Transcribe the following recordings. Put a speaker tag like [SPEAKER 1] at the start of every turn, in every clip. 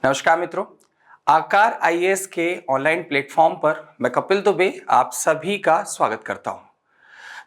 [SPEAKER 1] नमस्कार मित्रों, आकार आईएएस के ऑनलाइन प्लेटफॉर्म पर मैं कपिल दुबे आप सभी का स्वागत करता हूं।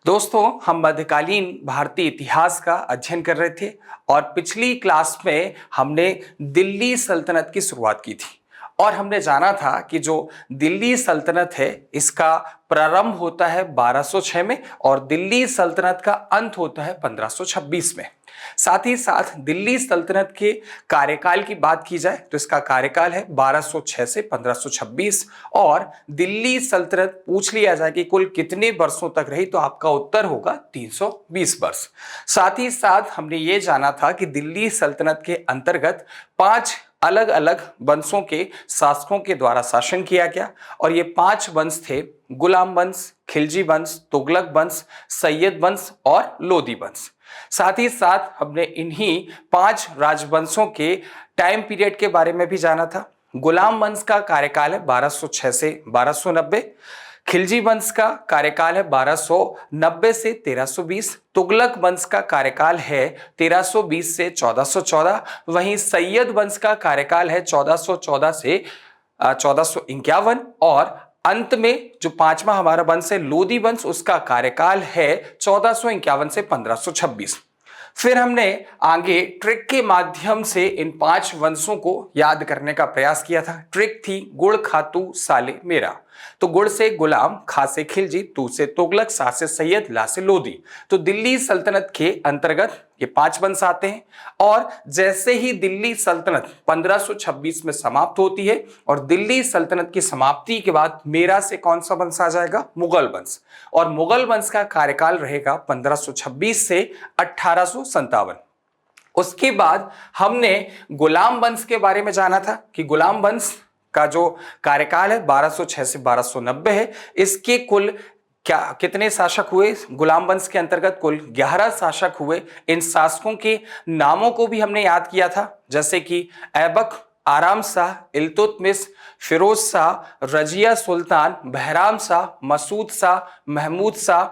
[SPEAKER 1] दोस्तों, हम मध्यकालीन भारतीय इतिहास का अध्ययन कर रहे थे और पिछली क्लास में हमने दिल्ली सल्तनत की शुरुआत की थी और हमने जाना था कि जो दिल्ली सल्तनत है इसका प्रारंभ होता है 1206 में और दिल्ली सल्तनत का अंत होता है 1526 में। साथ ही साथ दिल्ली सल्तनत के कार्यकाल की बात की जाए तो इसका कार्यकाल है 1206 से 1526 और दिल्ली सल्तनत पूछ लिया जाए कि कुल कितने वर्षों तक रही तो आपका उत्तर होगा 320 वर्ष। साथ ही साथ हमने ये जाना था कि दिल्ली सल्तनत के अंतर्गत 5 अलग अलग वंशों के शासकों के द्वारा शासन किया गया और ये 5 वंश थे: गुलाम वंश, खिलजी वंश, तुगलक वंश, सैयद वंश और लोदी वंश। साथ ही साथ हमने इन्हीं 5 राजवंशों के टाइम पीरियड के बारे में भी जाना था। गुलाम वंश का कार्यकाल है 1206 से 1290, खिलजी वंश का कार्यकाल है 1290 से 1320, तुगलक वंश का कार्यकाल है 1320 से 1414, वहीं सैयद वंश का कार्यकाल है 1414 से 1451 और अंत में जो 5वां हमारा वंश है लोदी वंश, उसका कार्यकाल है 1451 से 1526। फिर हमने आगे ट्रिक के माध्यम से इन 5 वंशों को याद करने का प्रयास किया था। ट्रिक थी गुड़ खातू साले मेरा। तो गुड़ से गुलाम, खा से खिलजी, तू से तुगलक, सा से सैयद, ला से लोदी। तो दिल्ली सल्तनत के अंतर्गत ये 5 वंश आते हैं और जैसे ही दिल्ली सल्तनत 1526 में समाप्त होती है और दिल्ली सल्तनत की समाप्ति के बाद मेरा से कौन सा वंश आ जाएगा? मुगल वंश। और मुगल वंश का कार्यकाल रहेगा 1526 से 1857। उसके बाद हमने गुलाम वंश के बारे में जाना था कि गुलाम वंश का जो कार्यकाल है 1206 से 1290 है। इसके कुल कितने शासक हुए? गुलाम वंश के अंतर्गत कुल 11 शासक हुए। इन शासकों के नामों को भी हमने याद किया था, जैसे कि ऐबक, आराम शाह, इल्तुतमिश, फिरोज शाह, रजिया सुल्तान, बहराम शाह, मसूद शाह, महमूद शाह,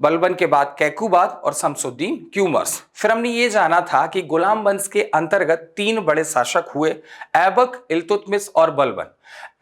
[SPEAKER 1] बलबन के बाद कैकुबाद और शमसुद्दीन क्यूमर्स। फिर हमने ये जाना था कि गुलाम वंश के अंतर्गत 3 बड़े शासक हुए: ऐबक, इल्तुतमिश और बलबन।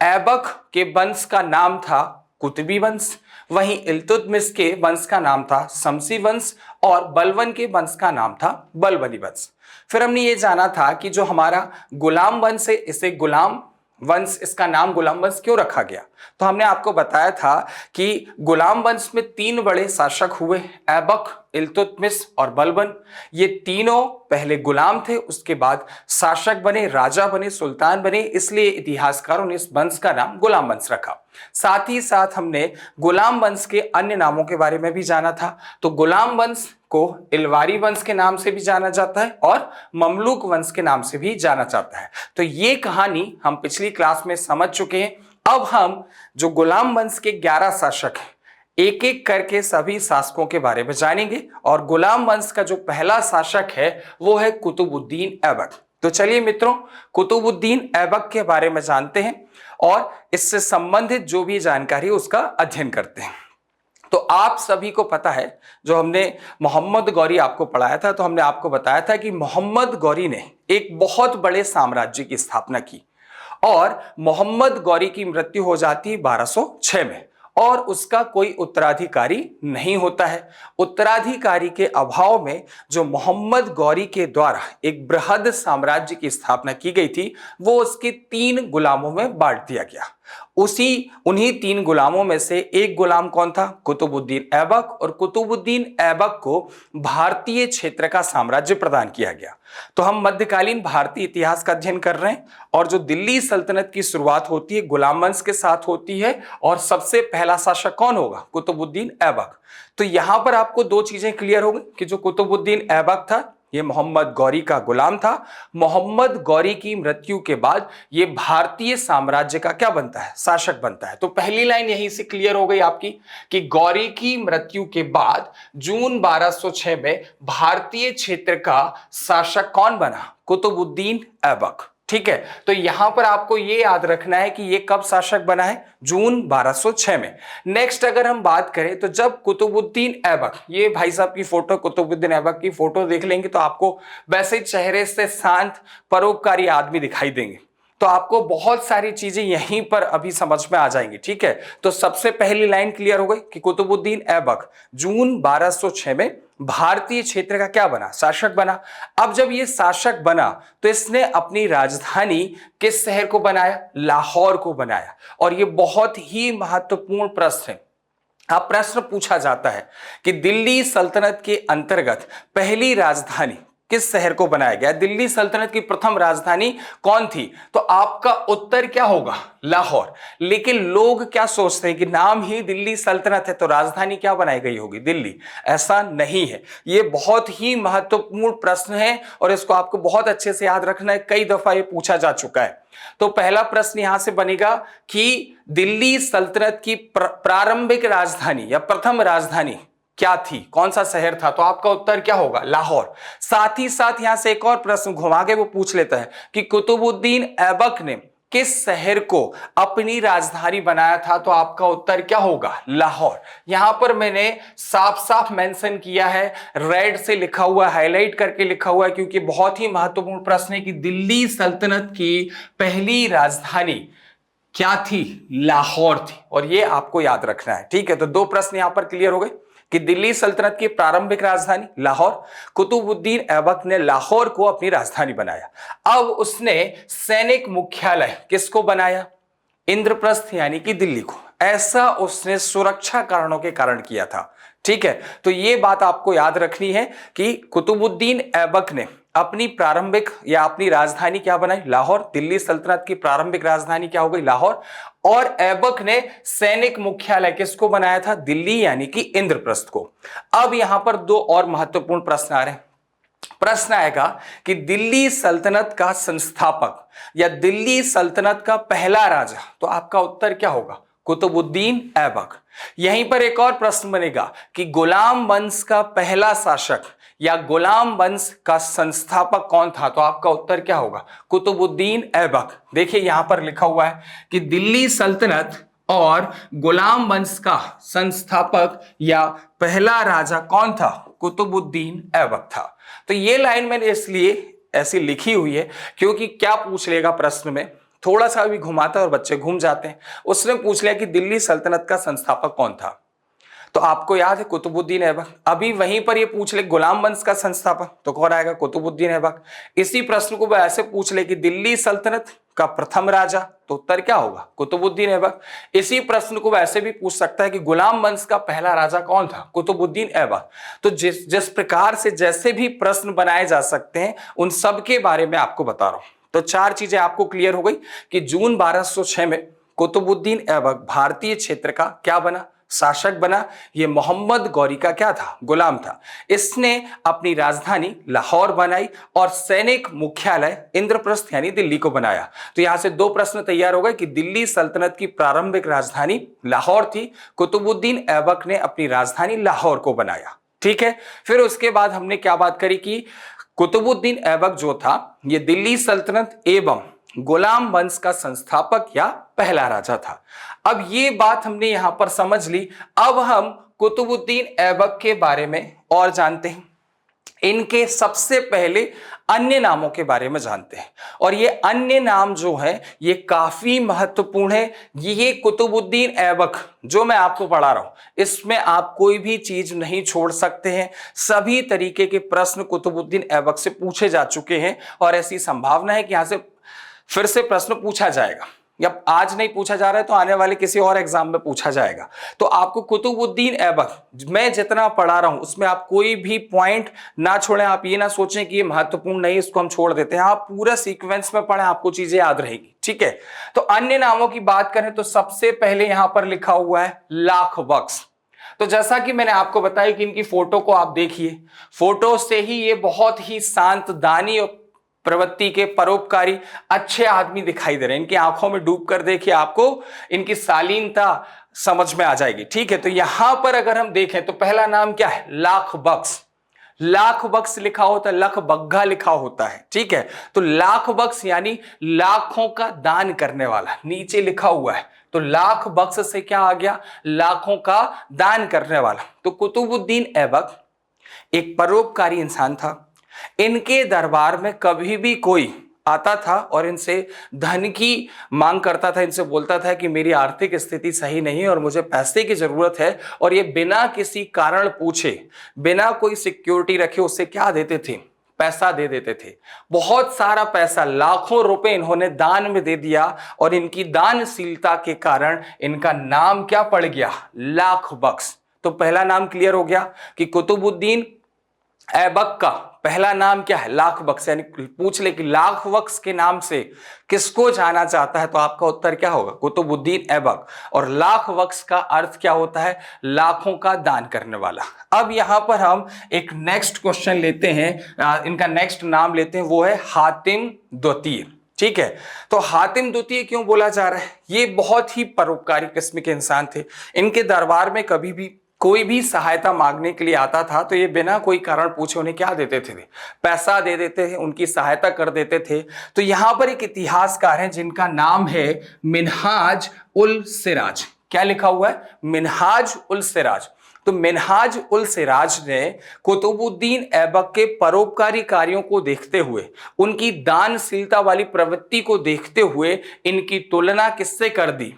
[SPEAKER 1] ऐबक के वंश का नाम था कुतुबी वंश, वहीं इल्तुतमिश के वंश का नाम था शमसी वंश और बलबन के वंश का नाम था बलबनी वंश। फिर हमने ये जाना था कि जो हमारा गुलाम वंश है इसे गुलाम वंश, इसका नाम गुलाम वंश क्यों रखा गया? तो हमने आपको बताया था कि गुलाम वंश में 3 बड़े शासक हुए: ऐबक, इल्तुतमिश और बलबन। ये तीनों पहले गुलाम थे, उसके बाद शासक बने, राजा बने, सुल्तान बने, इसलिए इतिहासकारों ने इस वंश का नाम गुलाम वंश रखा। साथ ही साथ हमने गुलाम वंश के अन्य नामों के बारे में भी जाना था। तो गुलाम वंश को इलवारी वंश के नाम से भी जाना जाता है और ममलूक वंश के नाम से भी जाना जाता है। तो ये कहानी हम पिछली क्लास में समझ चुके हैं। अब हम जो गुलाम वंश के 11 शासक हैं, एक एक करके सभी शासकों के बारे में जानेंगे और गुलाम वंश का जो पहला शासक है वो है कुतुबुद्दीन ऐबक। तो चलिए मित्रों, कुतुबुद्दीन ऐबक के बारे में जानते हैं और इससे संबंधित जो भी जानकारी उसका अध्ययन करते हैं। तो आप सभी को पता है, जो हमने मोहम्मद गौरी आपको पढ़ाया था, तो हमने आपको बताया था कि मोहम्मद गौरी ने एक बहुत बड़े साम्राज्य की स्थापना की और मोहम्मद गौरी की मृत्यु हो जाती है 1206 में और उसका कोई उत्तराधिकारी नहीं होता है। उत्तराधिकारी के अभाव में जो मोहम्मद गौरी के द्वारा एक बृहद साम्राज्य की स्थापना की गई थी वो उसके 3 गुलामों में बांट दिया गया। उन्हीं 3 गुलामों में से एक गुलाम कौन था? कुतुबुद्दीन ऐबक। और कुतुबुद्दीन ऐबक को भारतीय क्षेत्र का साम्राज्य प्रदान किया गया। तो हम मध्यकालीन भारतीय इतिहास का अध्ययन कर रहे हैं और जो दिल्ली सल्तनत की शुरुआत होती है गुलाम वंश के साथ होती है और सबसे पहला शासक कौन होगा? कुतुबुद्दीन ऐबक। तो यहां पर आपको 2 चीजें क्लियर हो गई कि जो कुतुबुद्दीन ऐबक था ये मोहम्मद गौरी का गुलाम था। मोहम्मद गौरी की मृत्यु के बाद ये भारतीय साम्राज्य का क्या बनता है? शासक बनता है। तो पहली लाइन यहीं से क्लियर हो गई आपकी कि गौरी की मृत्यु के बाद जून 1206 में भारतीय क्षेत्र का शासक कौन बना? कुतुबुद्दीन ऐबक। ठीक है, तो यहां पर आपको ये याद रखना है कि ये कब शासक बना है, जून 1206 में। नेक्स्ट अगर हम बात करें तो जब कुतुबुद्दीन ऐबक, ये भाई साहब की फोटो, कुतुबुद्दीन ऐबक की फोटो देख लेंगे तो आपको वैसे ही चेहरे से शांत परोपकारी आदमी दिखाई देंगे, तो आपको बहुत सारी चीजें यहीं पर अभी समझ में आ जाएंगी। ठीक है, तो सबसे पहली लाइन क्लियर हो गई कि कुतुबुद्दीन ऐबक जून 1206 में भारतीय क्षेत्र का क्या बना, शासक बना। अब जब ये शासक बना तो इसने अपनी राजधानी किस शहर को बनाया, लाहौर को बनाया। और ये बहुत ही महत्वपूर्ण प्रश्न है, अब प्रश्न पूछा जाता है कि दिल्ली सल्तनत के अंतर्गत पहली राजधानी किस शहर को बनाया गया, दिल्ली सल्तनत की प्रथम राजधानी कौन थी, तो आपका उत्तर क्या होगा, लाहौर। लेकिन लोग क्या सोचते हैं कि नाम ही दिल्ली सल्तनत है तो राजधानी क्या बनाई गई होगी, दिल्ली। ऐसा नहीं है, ये बहुत ही महत्वपूर्ण प्रश्न है और इसको आपको बहुत अच्छे से याद रखना है, कई दफा ये पूछा जा चुका है। तो पहला प्रश्न यहां से बनेगा कि दिल्ली सल्तनत की प्रारंभिक राजधानी या प्रथम राजधानी क्या थी, कौन सा शहर था, तो आपका उत्तर क्या होगा, लाहौर। साथ ही साथ यहां से एक और प्रश्न घुमा के वो पूछ लेता है कि कुतुबुद्दीन ऐबक ने किस शहर को अपनी राजधानी बनाया था, तो आपका उत्तर क्या होगा, लाहौर। यहां पर मैंने साफ साफ मेंशन किया है, रेड से लिखा हुआ, हाईलाइट करके लिखा हुआ है, क्योंकि बहुत ही महत्वपूर्ण प्रश्न है कि दिल्ली सल्तनत की पहली राजधानी क्या थी, लाहौर थी, और ये आपको याद रखना है। ठीक है, तो दो प्रश्न यहां पर क्लियर हो गए कि दिल्ली सल्तनत की प्रारंभिक राजधानी लाहौर, कुतुबुद्दीन ऐबक ने लाहौर को अपनी राजधानी बनाया। अब उसने सैनिक मुख्यालय किसको बनाया, इंद्रप्रस्थ यानी कि दिल्ली को। ऐसा उसने सुरक्षा कारणों के कारण किया था। ठीक है, तो यह बात आपको याद रखनी है कि कुतुबुद्दीन ऐबक ने अपनी प्रारंभिक या अपनी राजधानी क्या बनाई, लाहौर। दिल्ली सल्तनत की प्रारंभिक राजधानी क्या हो गई, लाहौर। और ऐबक ने सैनिक मुख्यालय किसको बनाया था, दिल्ली यानी कि इंद्रप्रस्थ को। अब यहां पर दो और महत्वपूर्ण प्रश्न आ रहे हैं। प्रश्न आएगा कि दिल्ली सल्तनत का संस्थापक या दिल्ली सल्तनत का पहला राजा, तो आपका उत्तर क्या होगा, कुतुबुद्दीन ऐबक। यहीं पर एक और प्रश्न बनेगा कि गुलाम वंश का पहला शासक या गुलाम वंश का संस्थापक कौन था, तो आपका उत्तर क्या होगा, कुतुबुद्दीन ऐबक। देखिए यहां पर लिखा हुआ है कि दिल्ली सल्तनत और गुलाम वंश का संस्थापक या पहला राजा कौन था, कुतुबुद्दीन ऐबक था। तो ये लाइन मैंने इसलिए ऐसी लिखी हुई है क्योंकि क्या पूछ लेगा प्रश्न में, थोड़ा सा भी घुमाता है और बच्चे घूम जाते हैं। उसने पूछ लिया कि दिल्ली सल्तनत का संस्थापक कौन था, तो आपको याद है कुतुबुद्दीन ऐबक। अभी वहीं पर ये पूछ ले गुलाम वंश का संस्थापक, तो कौन आएगा, कुतुबुद्दीन ऐबक। इसी प्रश्न को वो ऐसे पूछ ले कि दिल्ली सल्तनत का प्रथम राजा, तो उत्तर क्या होगा, कुतुबुद्दीन ऐबक। इसी प्रश्न को वैसे भी पूछ सकता है कि गुलाम वंश का पहला राजा कौन था, कुतुबुद्दीन ऐबक। तो जिस जिस प्रकार से जैसे भी प्रश्न बनाए जा सकते हैं उन सब के बारे में आपको बता रहा हूं। तो चार चीजें आपको क्लियर हो गई कि जून 1206 में कुतुबुद्दीन ऐबक भारतीय क्षेत्र का क्या बना, शासक बना। ये मोहम्मद गौरी का क्या था, गुलाम था। इसने अपनी राजधानी लाहौर बनाई और सैनिक मुख्यालय इंद्रप्रस्थ यानी दिल्ली को बनाया। तो यहां से दो प्रश्न तैयार हो गए कि दिल्ली सल्तनत की प्रारंभिक राजधानी लाहौर थी, कुतुबुद्दीन ऐबक ने अपनी राजधानी लाहौर को बनाया। ठीक है, फिर उसके बाद हमने क्या बात करी कि कुतुबुद्दीन ऐबक जो था ये दिल्ली सल्तनत एवं गुलाम वंश का संस्थापक या पहला राजा था। अब ये बात हमने यहां पर समझ ली। अब हम कुतुबुद्दीन ऐबक के बारे में और जानते हैं, इनके सबसे पहले अन्य नामों के बारे में जानते हैं। और ये अन्य नाम जो है ये काफी महत्वपूर्ण है। ये कुतुबुद्दीन ऐबक जो मैं आपको पढ़ा रहा हूं इसमें आप कोई भी चीज नहीं छोड़ सकते हैं। सभी तरीके के प्रश्न कुतुबुद्दीन ऐबक से पूछे जा चुके हैं और ऐसी संभावना है कि यहां से फिर से प्रश्न पूछा जाएगा, या आज नहीं पूछा जा रहा है तो आने वाले किसी और एग्जाम में पूछा जाएगा। तो आपको कुतुबुद्दीन ऐबक मैं जितना पढ़ा रहा हूं उसमें आप कोई भी पॉइंट ना छोड़ें। आप ये ना सोचें कि ये महत्वपूर्ण नहीं, इसको हम छोड़ देते हैं। आप पूरा सीक्वेंस में पढ़ें, आपको चीजें याद रहेगी। ठीक है, तो अन्य नामों की बात करें तो सबसे पहले यहां पर लिखा हुआ है लाख बख्श। तो जैसा कि मैंने आपको बताया कि इनकी फोटो को आप देखिए, फोटो से ही ये बहुत ही शांत, दानी और प्रवृत्ति के परोपकारी अच्छे आदमी दिखाई दे रहे हैं। इनकी आंखों में डूब कर देखिए, आपको इनकी शालीनता समझ में आ जाएगी। ठीक है, तो यहां पर अगर हम देखें तो पहला नाम क्या है, लाख बख्श। लाख बक्स लिखा होता है, लख बग्घा लिखा होता है, ठीक है। तो लाख बक्स यानी लाखों का दान करने वाला, नीचे लिखा हुआ है। तो लाख बक्स से क्या आ गया, लाखों का दान करने वाला। तो कुतुबुद्दीन ऐबक एक परोपकारी इंसान था। इनके दरबार में कभी भी कोई आता था और इनसे धन की मांग करता था, इनसे बोलता था कि मेरी आर्थिक स्थिति सही नहीं है और मुझे पैसे की जरूरत है, और ये बिना किसी कारण पूछे, बिना कोई सिक्योरिटी रखे उससे क्या देते थे, पैसा दे देते थे। बहुत सारा पैसा, लाखों रुपए इन्होंने दान में दे दिया, और इनकी दानशीलता के कारण इनका नाम क्या पड़ गया, लाख बख्श। तो पहला नाम क्लियर हो गया कि कुतुबुद्दीन ऐबक का पहला नाम क्या है, लाख बख्श। यानी पूछ ले कि लाख बख्श के नाम से किसको जाना चाहता है, तो आपका उत्तर क्या होगा, कुतुबुद्दीन ऐबक। और लाख बख्श का अर्थ क्या होता है, लाखों का दान करने वाला। अब यहां पर हम एक नेक्स्ट क्वेश्चन लेते हैं, इनका नेक्स्ट नाम लेते हैं, वो है हातिम द्वितीय, ठीक है। तो हातिम द्वितीय क्यों बोला जा रहा है, ये बहुत ही परोपकारी किस्म के इंसान थे। इनके दरबार में कभी भी कोई भी सहायता मांगने के लिए आता था तो ये बिना कोई कारण पूछे उन्हें क्या देते थे, पैसा दे देते थे, उनकी सहायता कर देते थे। तो यहां पर एक इतिहासकार हैं जिनका नाम है मिनहाज उल सिराज। क्या लिखा हुआ है, मिनहाज उल सिराज। तो मिनहाज उल सिराज ने कुतुबुद्दीन ऐबक के परोपकारी कार्यों को देखते हुए, उनकी दानशीलता वाली प्रवृत्ति को देखते हुए इनकी तुलना किससे कर दी,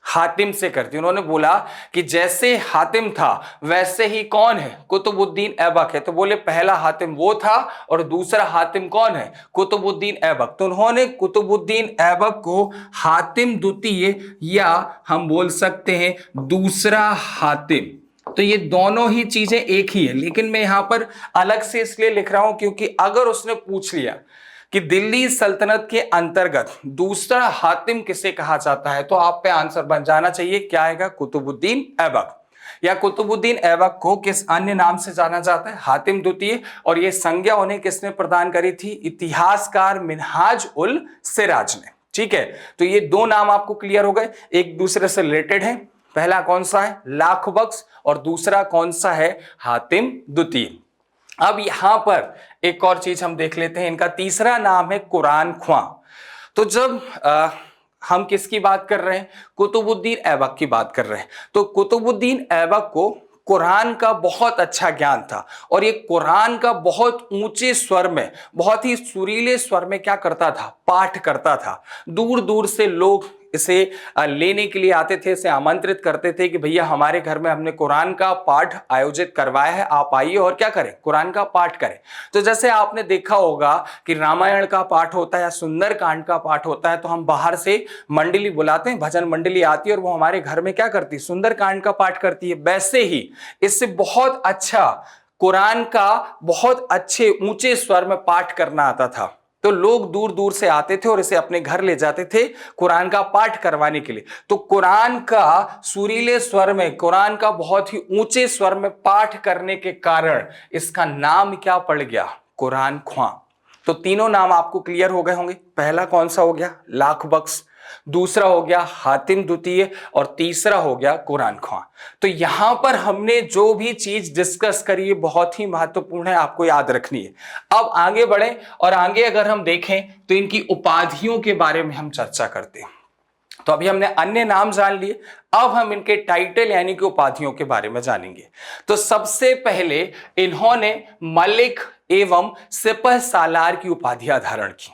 [SPEAKER 1] हातिम से कर दी। उन्होंने बोला कि जैसे हातिम था वैसे ही कौन है, कुतुबुद्दीन ऐबक है। तो बोले पहला हातिम वो था और दूसरा हातिम कौन है, कुतुबुद्दीन ऐबक। तो उन्होंने कुतुबुद्दीन ऐबक को हातिम द्वितीय, या हम बोल सकते हैं दूसरा हातिम। तो ये दोनों ही चीजें एक ही है, लेकिन मैं यहां पर अलग से इसलिए लिख रहा हूं क्योंकि अगर उसने पूछ लिया कि दिल्ली सल्तनत के अंतर्गत दूसरा हातिम किसे कहा जाता है, तो आप पे आंसर बन जाना चाहिए, क्या आएगा, कुतुबुद्दीन ऐबक। या कुतुबुद्दीन ऐबक को किस अन्य नाम से जाना जाता है, हातिम द्वितीय। और ये संज्ञा उन्हें किसने प्रदान करी थी, इतिहासकार मिनहाज उल सिराज ने, ठीक है। तो ये दो नाम आपको क्लियर हो गए, एक दूसरे से रिलेटेड है। पहला कौन सा है, लाख बख्श, और दूसरा कौन सा है, हातिम द्वितीय। अब यहां पर एक और चीज हम देख लेते हैं, इनका तीसरा नाम है कुरान ख्वां। तो जब हम किसकी बात कर रहे हैं, कुतुबुद्दीन ऐबक की बात कर रहे हैं। तो कुतुबुद्दीन ऐबक को कुरान का बहुत अच्छा ज्ञान था, और ये कुरान का बहुत ऊंचे स्वर में, बहुत ही सुरीले स्वर में क्या करता था, पाठ करता था। दूर दूर से लोग इसे लेने के लिए आते थे, इसे आमंत्रित करते थे कि भैया हमारे घर में हमने कुरान का पाठ आयोजित करवाया है, आप आइए और क्या करें, कुरान का पाठ करें। तो जैसे आपने देखा होगा कि रामायण का पाठ होता है या सुंदरकांड का पाठ होता है, तो हम बाहर से मंडली बुलाते हैं, भजन मंडली आती है और वो हमारे घर में क्या करती है, सुंदरकांड का पाठ करती है। वैसे ही इससे बहुत अच्छा कुरान का बहुत अच्छे ऊंचे स्वर में पाठ करना आता था। तो लोग दूर दूर से आते थे और इसे अपने घर ले जाते थे कुरान का पाठ करवाने के लिए। तो कुरान का सुरीले स्वर में, कुरान का बहुत ही ऊंचे स्वर में पाठ करने के कारण इसका नाम क्या पड़ गया, कुरान ख्वां। तो तीनों नाम आपको क्लियर हो गए होंगे। पहला कौन सा हो गया, लाख बख्श, दूसरा हो गया हातिम द्वितीय, और तीसरा हो गया कुरान ख्वां। तो यहां पर हमने जो भी चीज डिस्कस करी है बहुत ही महत्वपूर्ण है, आपको याद रखनी है। अब आगे बढ़े, और आगे अगर हम देखें तो इनकी उपाधियों के बारे में हम चर्चा करते हैं। तो अभी हमने अन्य नाम जान लिए, अब हम इनके टाइटल यानी कि उपाधियों के बारे में जानेंगे। तो सबसे पहले इन्होंने मलिक एवं सिपह सालार की उपाधियां धारण की।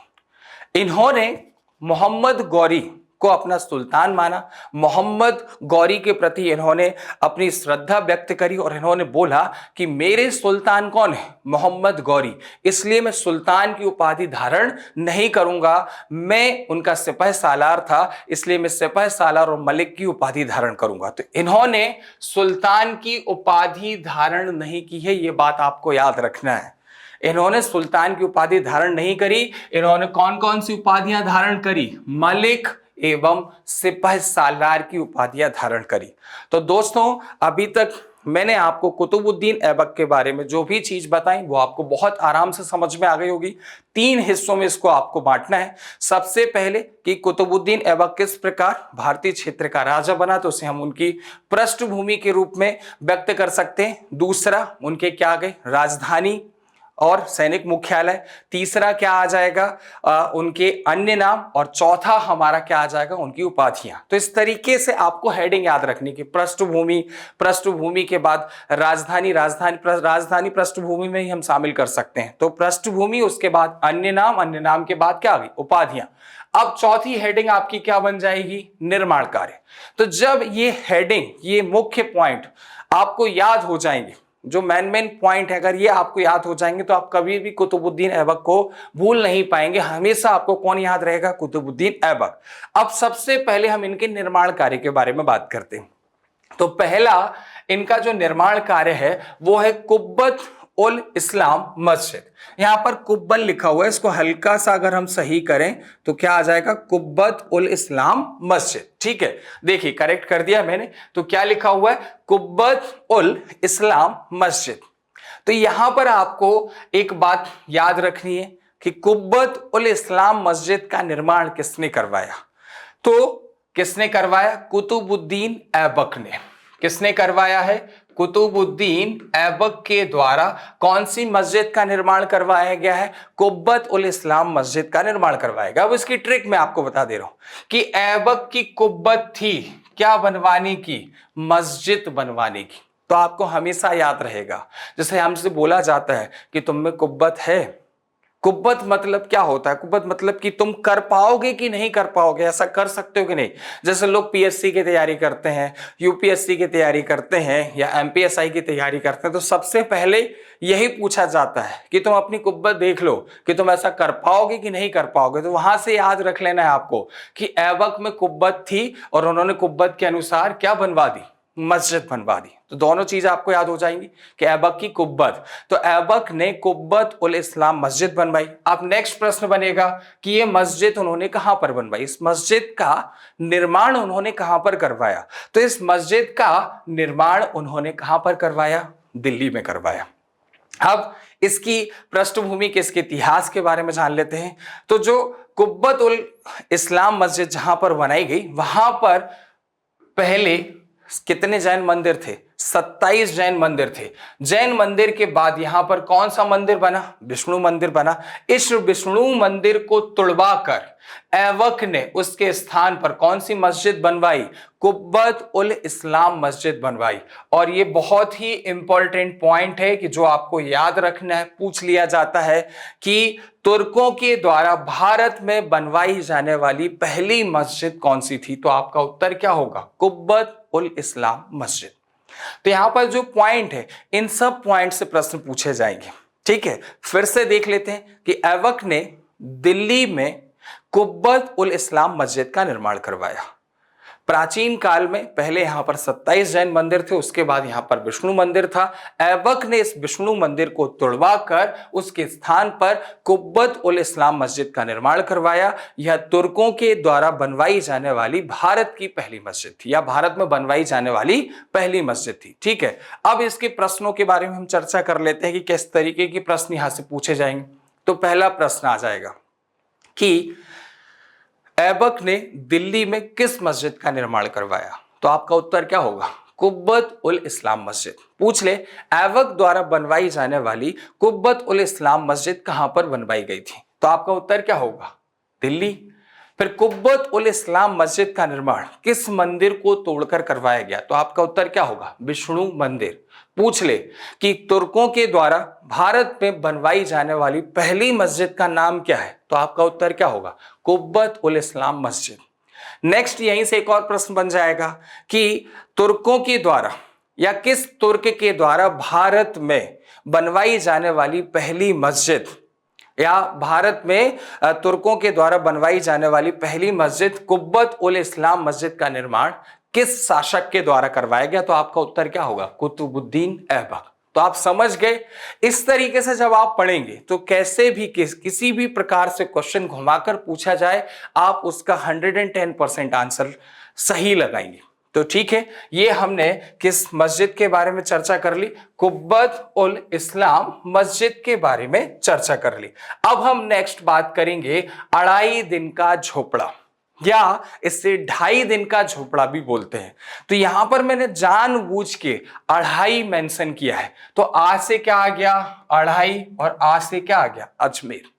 [SPEAKER 1] इन्होंने मोहम्मद गौरी को अपना सुल्तान माना, मोहम्मद गौरी के प्रति इन्होंने अपनी श्रद्धा व्यक्त करी, और इन्होंने बोला कि मेरे सुल्तान कौन है, मोहम्मद गौरी, इसलिए मैं सुल्तान की उपाधि धारण नहीं करूंगा। मैं उनका सिपह सालार था, इसलिए मैं सिपह सालार और मलिक की उपाधि धारण करूंगा। तो इन्होंने सुल्तान की उपाधि धारण नहीं की है, यह बात आपको याद रखना है। इन्होंने सुल्तान की उपाधि धारण नहीं करी। इन्होंने कौन कौन सी उपाधियां धारण करी, मलिक एवं सिपह सालार की उपाधियां धारण करी। तो दोस्तों अभी तक मैंने आपको कुतुबुद्दीन ऐबक के बारे में जो भी चीज बताई वो आपको बहुत आराम से समझ में आ गई होगी। 3 हिस्सों में इसको आपको बांटना है। सबसे पहले कि कुतुबुद्दीन ऐबक किस प्रकार भारतीय क्षेत्र का राजा बना, तो उसे हम उनकी पृष्ठभूमि के रूप में व्यक्त कर सकते हैं। दूसरा, उनके क्या गए राजधानी और सैनिक मुख्यालय, तीसरा क्या आ जाएगा उनके अन्य नाम, और चौथा हमारा क्या आ जाएगा उनकी उपाधियां। तो इस तरीके से आपको हेडिंग याद रखनी कि पृष्ठभूमि, पृष्ठभूमि के बाद राजधानी, राजधानी पृष्ठभूमि में ही हम शामिल कर सकते हैं। तो पृष्ठभूमि, उसके बाद अन्य नाम, अन्य नाम के बाद क्या आ गई उपाधियां। अब चौथी हेडिंग आपकी क्या बन जाएगी, निर्माण कार्य। तो जब ये हेडिंग, ये मुख्य पॉइंट आपको याद हो जाएंगे, जो मेन पॉइंट है, अगर ये आपको याद हो जाएंगे तो आप कभी भी कुतुबुद्दीन ऐबक को भूल नहीं पाएंगे। हमेशा आपको कौन याद रहेगा, कुतुबुद्दीन ऐबक। अब सबसे पहले हम इनके निर्माण कार्य के बारे में बात करते हैं। तो पहला इनका जो निर्माण कार्य है वो है कुब्बत उल इस्लाम मस्जिद। यहां पर कुब्बल लिखा हुआ है, इसको हल्का सा अगर हम सही करें तो क्या आ जाएगा, कुब्बत उल इस्लाम मस्जिद। ठीक है, देखिए करेक्ट कर दिया मैंने। तो क्या लिखा हुआ है, कुब्बत उल इस्लाम मस्जिद। तो यहां पर आपको एक बात याद रखनी है कि कुब्बत उल इस्लाम मस्जिद का निर्माण किसने करवाया। तो किसने करवाया, कुतुबुद्दीन ऐबक ने। किसने करवाया है, कुतुबुद्दीन ऐबक के द्वारा कौन सी मस्जिद का निर्माण करवाया गया है, कुब्बत उल इस्लाम मस्जिद का निर्माण करवाया गया। अब इसकी ट्रिक मैं आपको बता दे रहा हूं कि ऐबक की कुब्बत थी क्या बनवाने की, मस्जिद बनवाने की। तो आपको हमेशा याद रहेगा, जैसे हमसे बोला जाता है कि तुम में कुब्बत है। कुब्बत मतलब क्या होता है, कुब्बत मतलब कि तुम कर पाओगे कि नहीं कर पाओगे, ऐसा कर सकते हो कि नहीं। जैसे लोग पीएससी की तैयारी करते हैं, यूपीएससी की तैयारी करते हैं या एमपीएसआई की तैयारी करते हैं, तो सबसे पहले यही पूछा जाता है कि तुम अपनी कुब्बत देख लो कि तुम ऐसा कर पाओगे कि नहीं कर पाओगे। तो वहां से याद रख लेना है आपको कि ऐबक में कुब्बत थी और उन्होंने कुब्बत के अनुसार क्या बनवा दी, मस्जिद बनवा दी। तो दोनों चीज आपको याद हो जाएंगी कि ऐबक की कुब्बत, तो ऐबक ने कुब्बत उल इस्लाम मस्जिद बनवाई। अब नेक्स्ट प्रश्न बनेगा कि ये मस्जिद उन्होंने कहां पर बनवाई, इस मस्जिद का निर्माण उन्होंने कहां पर करवाया। तो इस मस्जिद का निर्माण उन्होंने कहां पर करवाया, दिल्ली में करवाया। अब इसकी पृष्ठभूमि के, इसके इतिहास के बारे में जान लेते हैं। तो जो कुब्बत उल इस्लाम मस्जिद जहां पर बनाई गई, वहां पर पहले कितने जैन मंदिर थे, 27 जैन मंदिर थे। जैन मंदिर के बाद यहां पर कौन सा मंदिर बना, विष्णु मंदिर बना। इस विष्णु मंदिर को तुड़वाकर ऐबक ने उसके स्थान पर कौन सी मस्जिद बनवाई, कुब्बत उल इस्लाम मस्जिद बनवाई। और ये बहुत ही इंपॉर्टेंट पॉइंट है कि जो आपको याद रखना है, पूछ लिया जाता है कि तुर्कों के द्वारा भारत में बनवाई जाने वाली पहली मस्जिद कौन सी थी। तो आपका उत्तर क्या होगा, कुब्बत उल इस्लाम मस्जिद। तो यहां पर जो पॉइंट है, इन सब पॉइंट से प्रश्न पूछे जाएंगे। ठीक है, फिर से देख लेते हैं कि ऐबक ने दिल्ली में कुब्बत उल इस्लाम मस्जिद का निर्माण करवाया। प्राचीन काल में पहले यहां पर 27 जैन मंदिर थे, उसके बाद यहां पर विष्णु मंदिर था। ऐबक ने इस विष्णु मंदिर को तुड़वाकर उसके स्थान पर कुब्बत उल इस्लाम मस्जिद का निर्माण करवाया। यह तुर्कों के द्वारा बनवाई जाने वाली भारत की पहली मस्जिद थी, या भारत में बनवाई जाने वाली पहली मस्जिद थी। ठीक है, अब इसके प्रश्नों के बारे में हम चर्चा कर लेते हैं कि किस तरीके के प्रश्न यहां से पूछे जाएंगे। तो पहला प्रश्न आ जाएगा कि ऐबक ने दिल्ली में किस मस्जिद का निर्माण करवाया। तो आपका उत्तर क्या होगा, कुब्बत उल इस्लाम मस्जिद। पूछ ले, ऐबक द्वारा बनवाई जाने वाली कुब्बत उल इस्लाम मस्जिद कहां पर बनवाई गई थी। तो आपका उत्तर क्या होगा, दिल्ली। फिर कुब्बत उल इस्लाम मस्जिद का निर्माण किस मंदिर को तोड़कर करवाया गया। तो आपका उत्तर क्या होगा, विष्णु मंदिर। पूछ ले कि तुर्कों के द्वारा भारत में बनवाई जाने वाली पहली मस्जिद का नाम क्या है। तो आपका उत्तर क्या होगा, कुब्बत उल इस्लाम मस्जिद। नेक्स्ट यहीं से एक और प्रश्न बन जाएगा कि तुर्कों के द्वारा या किस तुर्क के द्वारा भारत में बनवाई जाने वाली पहली मस्जिद, या भारत में तुर्कों के द्वारा बनवाई जाने वाली पहली मस्जिद कुब्बत उल इस्लाम मस्जिद का निर्माण किस शासक के द्वारा करवाया गया। तो आपका उत्तर क्या होगा, कुतुबुद्दीन ऐबक। तो आप समझ गए। इस तरीके से जब आप पढ़ेंगे तो कैसे भी किसी भी प्रकार से क्वेश्चन घुमाकर पूछा जाए, आप उसका 110% आंसर सही लगाएंगे। तो ठीक है, ये हमने किस मस्जिद के बारे में चर्चा कर ली, कुब्बत उल इस्लाम मस्जिद के बारे में चर्चा कर ली। अब हम नेक्स्ट बात करेंगे अढ़ाई दिन का झोपड़ा। या इसे 2.5 दिन का झोपड़ा भी बोलते हैं। तो यहां पर मैंने जानबूझ के 2.5 मेंशन किया है। तो आ से क्या आ गया 2.5 और आ से क्या आ गया अजमेर।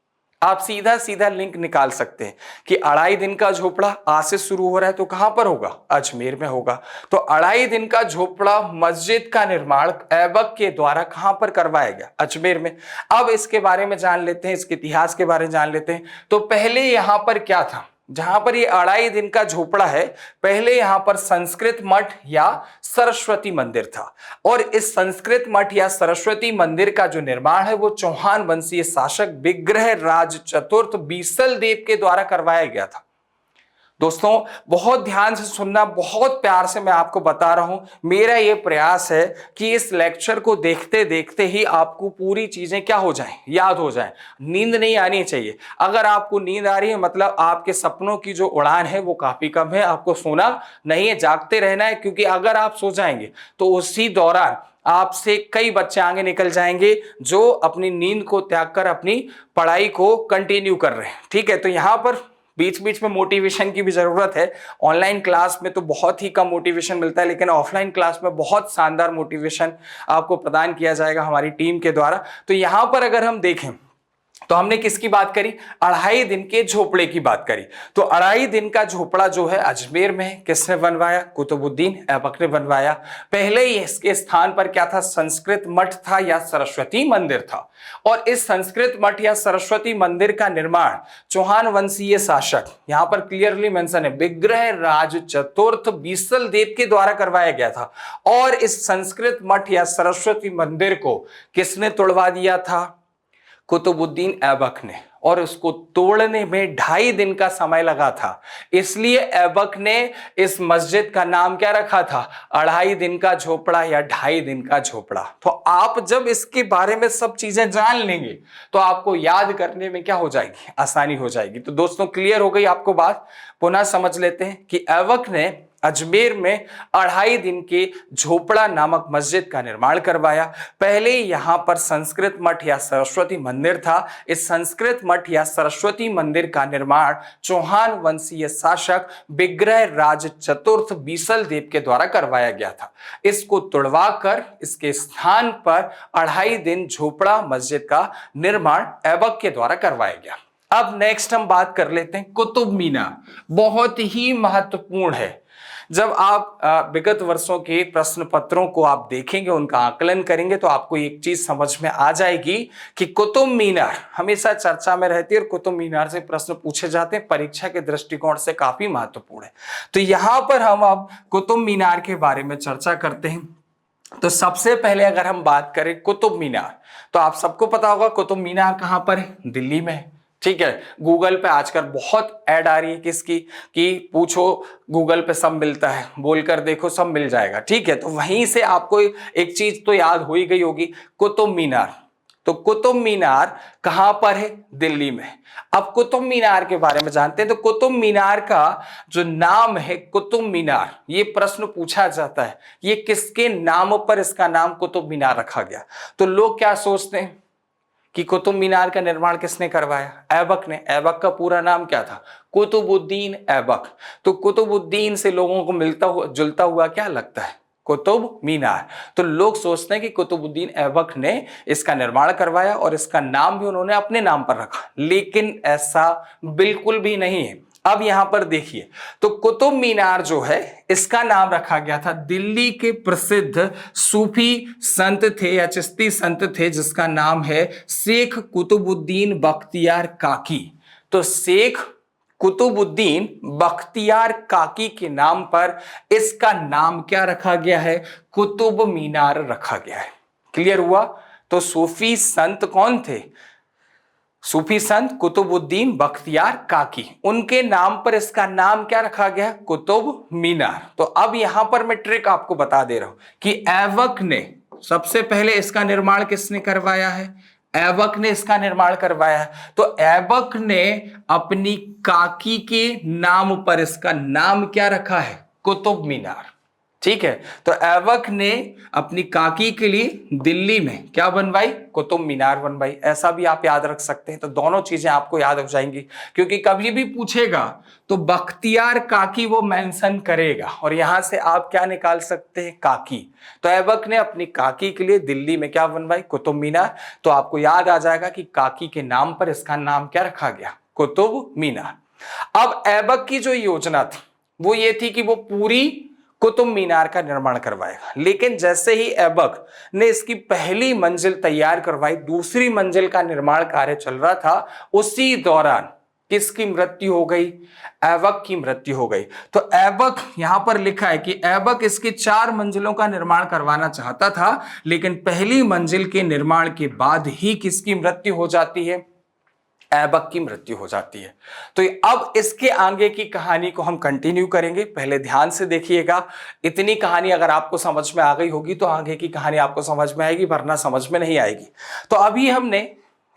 [SPEAKER 1] आप सीधा सीधा लिंक निकाल सकते हैं कि 2.5 दिन का झोपड़ा आ से शुरू हो रहा है तो कहां पर होगा, अजमेर में होगा। तो 2.5 दिन का झोपड़ा मस्जिद का निर्माण ऐबक के द्वारा कहां पर करवाया गया, अजमेर में। अब इसके बारे में जान लेते हैं, इसके इतिहास के बारे में जान लेते हैं। तो पहले यहां पर क्या था, जहां पर ये 2.5 दिन का झोपड़ा है, पहले यहां पर संस्कृत मठ या सरस्वती मंदिर था। और इस संस्कृत मठ या सरस्वती मंदिर का जो निर्माण है वो चौहान वंशीय शासक विग्रह राज चतुर्थ बीसल देव के द्वारा करवाया गया था। दोस्तों बहुत ध्यान से सुनना, बहुत प्यार से मैं आपको बता रहा हूं। मेरा यह प्रयास है कि इस लेक्चर को देखते देखते ही आपको पूरी चीजें क्या हो जाएं, याद हो जाएं। नींद नहीं आनी चाहिए। अगर आपको नींद आ रही है मतलब आपके सपनों की जो उड़ान है वो काफी कम है, आपको सोना नहीं है, जागते रहना है। क्योंकि अगर आप सो जाएंगे तो उसी दौरान आपसे कई बच्चे आगे निकल जाएंगे जो अपनी नींद को त्याग कर अपनी पढ़ाई को कंटिन्यू कर रहे हैं। ठीक है, तो यहां पर बीच बीच में मोटिवेशन की भी जरूरत है। ऑनलाइन क्लास में तो बहुत ही कम मोटिवेशन मिलता है, लेकिन ऑफलाइन क्लास में बहुत शानदार मोटिवेशन आपको प्रदान किया जाएगा हमारी टीम के द्वारा। तो यहां पर अगर हम देखें तो हमने किसकी बात करी, 2.5 दिन के झोपड़े की बात करी। तो 2.5 दिन का झोपड़ा जो है अजमेर में है, किसने बनवाया, कुतुबुद्दीन ऐबक ने बनवाया। पहले ही इसके स्थान पर क्या था, संस्कृत मठ था या सरस्वती मंदिर था। और इस संस्कृत मठ या सरस्वती मंदिर का निर्माण चौहान वंशीय शासक, यहां पर क्लियरली मेंशन है, विग्रह राज चतुर्थ बीसल देव के द्वारा करवाया गया था। और इस संस्कृत मठ या सरस्वती मंदिर को किसने तोड़वा दिया था, कुतुबुद्दीन ऐबक ने। और उसको तोड़ने में 2.5 दिन का समय लगा था। इसलिए ऐबक ने इस मस्जिद का नाम क्या रखा था, 2.5 दिन का झोपड़ा या 2.5 दिन का झोपड़ा। तो आप जब इसके बारे में सब चीजें जान लेंगे तो आपको याद करने में क्या हो जाएगी, आसानी हो जाएगी। तो दोस्तों क्लियर हो गई आपको बात। पुनः समझ लेते हैं कि ऐबक ने अजमेर में 2.5 दिन के झोपड़ा नामक मस्जिद का निर्माण करवाया। पहले यहां पर संस्कृत मठ या सरस्वती मंदिर था। इस संस्कृत मठ या सरस्वती मंदिर का निर्माण चौहान वंशीय शासक विग्रह राज चतुर्थ बीसल देव के द्वारा करवाया गया था। इसको तुड़वाकर इसके स्थान पर 2.5 दिन झोपड़ा मस्जिद का निर्माण ऐबक के द्वारा करवाया गया। अब नेक्स्ट हम बात कर लेते हैं कुतुब मीनार। बहुत ही महत्वपूर्ण है। जब आप विगत वर्षों के प्रश्न पत्रों को आप देखेंगे, उनका आकलन करेंगे तो आपको एक चीज समझ में आ जाएगी कि कुतुब मीनार हमेशा चर्चा में रहती है और कुतुब मीनार से प्रश्न पूछे जाते हैं, परीक्षा के दृष्टिकोण से काफी महत्वपूर्ण है। तो यहां पर हम अब कुतुब मीनार के बारे में चर्चा करते हैं। तो सबसे पहले अगर हम बात करें कुतुब मीनार, तो आप सबको पता होगा कुतुब मीनार कहां पर है, दिल्ली में है। ठीक है, गूगल पे आजकल बहुत ऐड आ रही है किसकी, कि पूछो गूगल पे सब मिलता है, बोलकर देखो सब मिल जाएगा। ठीक है, तो वहीं से आपको एक चीज तो याद हो ही गई होगी, कुतुब मीनार। तो कुतुब मीनार कहां पर है, दिल्ली में। अब कुतुब मीनार के बारे में जानते हैं। तो कुतुब मीनार का जो नाम है कुतुब मीनार, ये प्रश्न पूछा जाता है, ये किसके नाम पर इसका नाम कुतुब मीनार रखा गया। तो लोग क्या सोचते हैं कि कुतुब मीनार का निर्माण किसने करवाया, ऐबक ने। ऐबक का पूरा नाम क्या था, कुतुबुद्दीन ऐबक। तो कुतुबुद्दीन से लोगों को मिलता हुआ जुलता हुआ क्या लगता है, कुतुब मीनार। तो लोग सोचते हैं कि कुतुबुद्दीन ऐबक ने इसका निर्माण करवाया और इसका नाम भी उन्होंने अपने नाम पर रखा, लेकिन ऐसा बिल्कुल भी नहीं है। अब यहां पर देखिए, तो कुतुब मीनार जो है इसका नाम रखा गया था दिल्ली के प्रसिद्ध सूफी संत थे या चिश्ती संत थे, जिसका नाम है शेख कुतुबुद्दीन बख्तियार काकी। तो शेख कुतुबुद्दीन बख्तियार काकी के नाम पर इसका नाम क्या रखा गया है, कुतुब मीनार रखा गया है। क्लियर हुआ। तो सूफी संत कौन थे, सूफी संत कुतुबुद्दीन बख्तियार काकी, उनके नाम पर इसका नाम क्या रखा गया, कुतुब मीनार। तो अब यहां पर मैं ट्रिक आपको बता दे रहा हूं कि ऐबक ने सबसे पहले इसका निर्माण किसने करवाया है, ऐबक ने इसका निर्माण करवाया है। तो ऐबक ने अपनी काकी के नाम पर इसका नाम क्या रखा है, कुतुब मीनार। ठीक है। तो ऐबक ने अपनी काकी के लिए दिल्ली में क्या बनवाई, कुतुब मीनार बनवाई। ऐसा भी आप याद रख सकते हैं। तो दोनों चीजें आपको याद हो जाएंगी, क्योंकि कभी भी पूछेगा तो बख्तियार काकी वो मेंशन करेगा और यहां से आप क्या निकाल सकते हैं, काकी। तो ऐबक ने अपनी काकी के लिए दिल्ली में क्या बनवाई, कुतुब मीनार। तो आपको याद आ जाएगा कि काकी के नाम पर इसका नाम क्या रखा गया, कुतुब मीनार। अब ऐबक की जो योजना थी वो ये थी कि वो पूरी कुतुब मीनार का निर्माण करवाएगा। लेकिन जैसे ही ऐबक ने इसकी पहली मंजिल तैयार करवाई, दूसरी मंजिल का निर्माण कार्य चल रहा था, उसी दौरान किसकी मृत्यु हो गई, ऐबक की मृत्यु हो गई। तो ऐबक यहां पर लिखा है कि ऐबक इसकी 4 मंजिलों का निर्माण करवाना चाहता था, लेकिन पहली मंजिल के निर्माण के बाद ही किसकी मृत्यु हो जाती है, ऐबक की मृत्यु हो जाती है। तो अब इसके आगे की कहानी को हम कंटिन्यू करेंगे। पहले ध्यान से देखिएगा। इतनी कहानी अगर आपको समझ में आ गई होगी तो आगे की कहानी आपको समझ में आएगी, वरना समझ में नहीं आएगी। तो अभी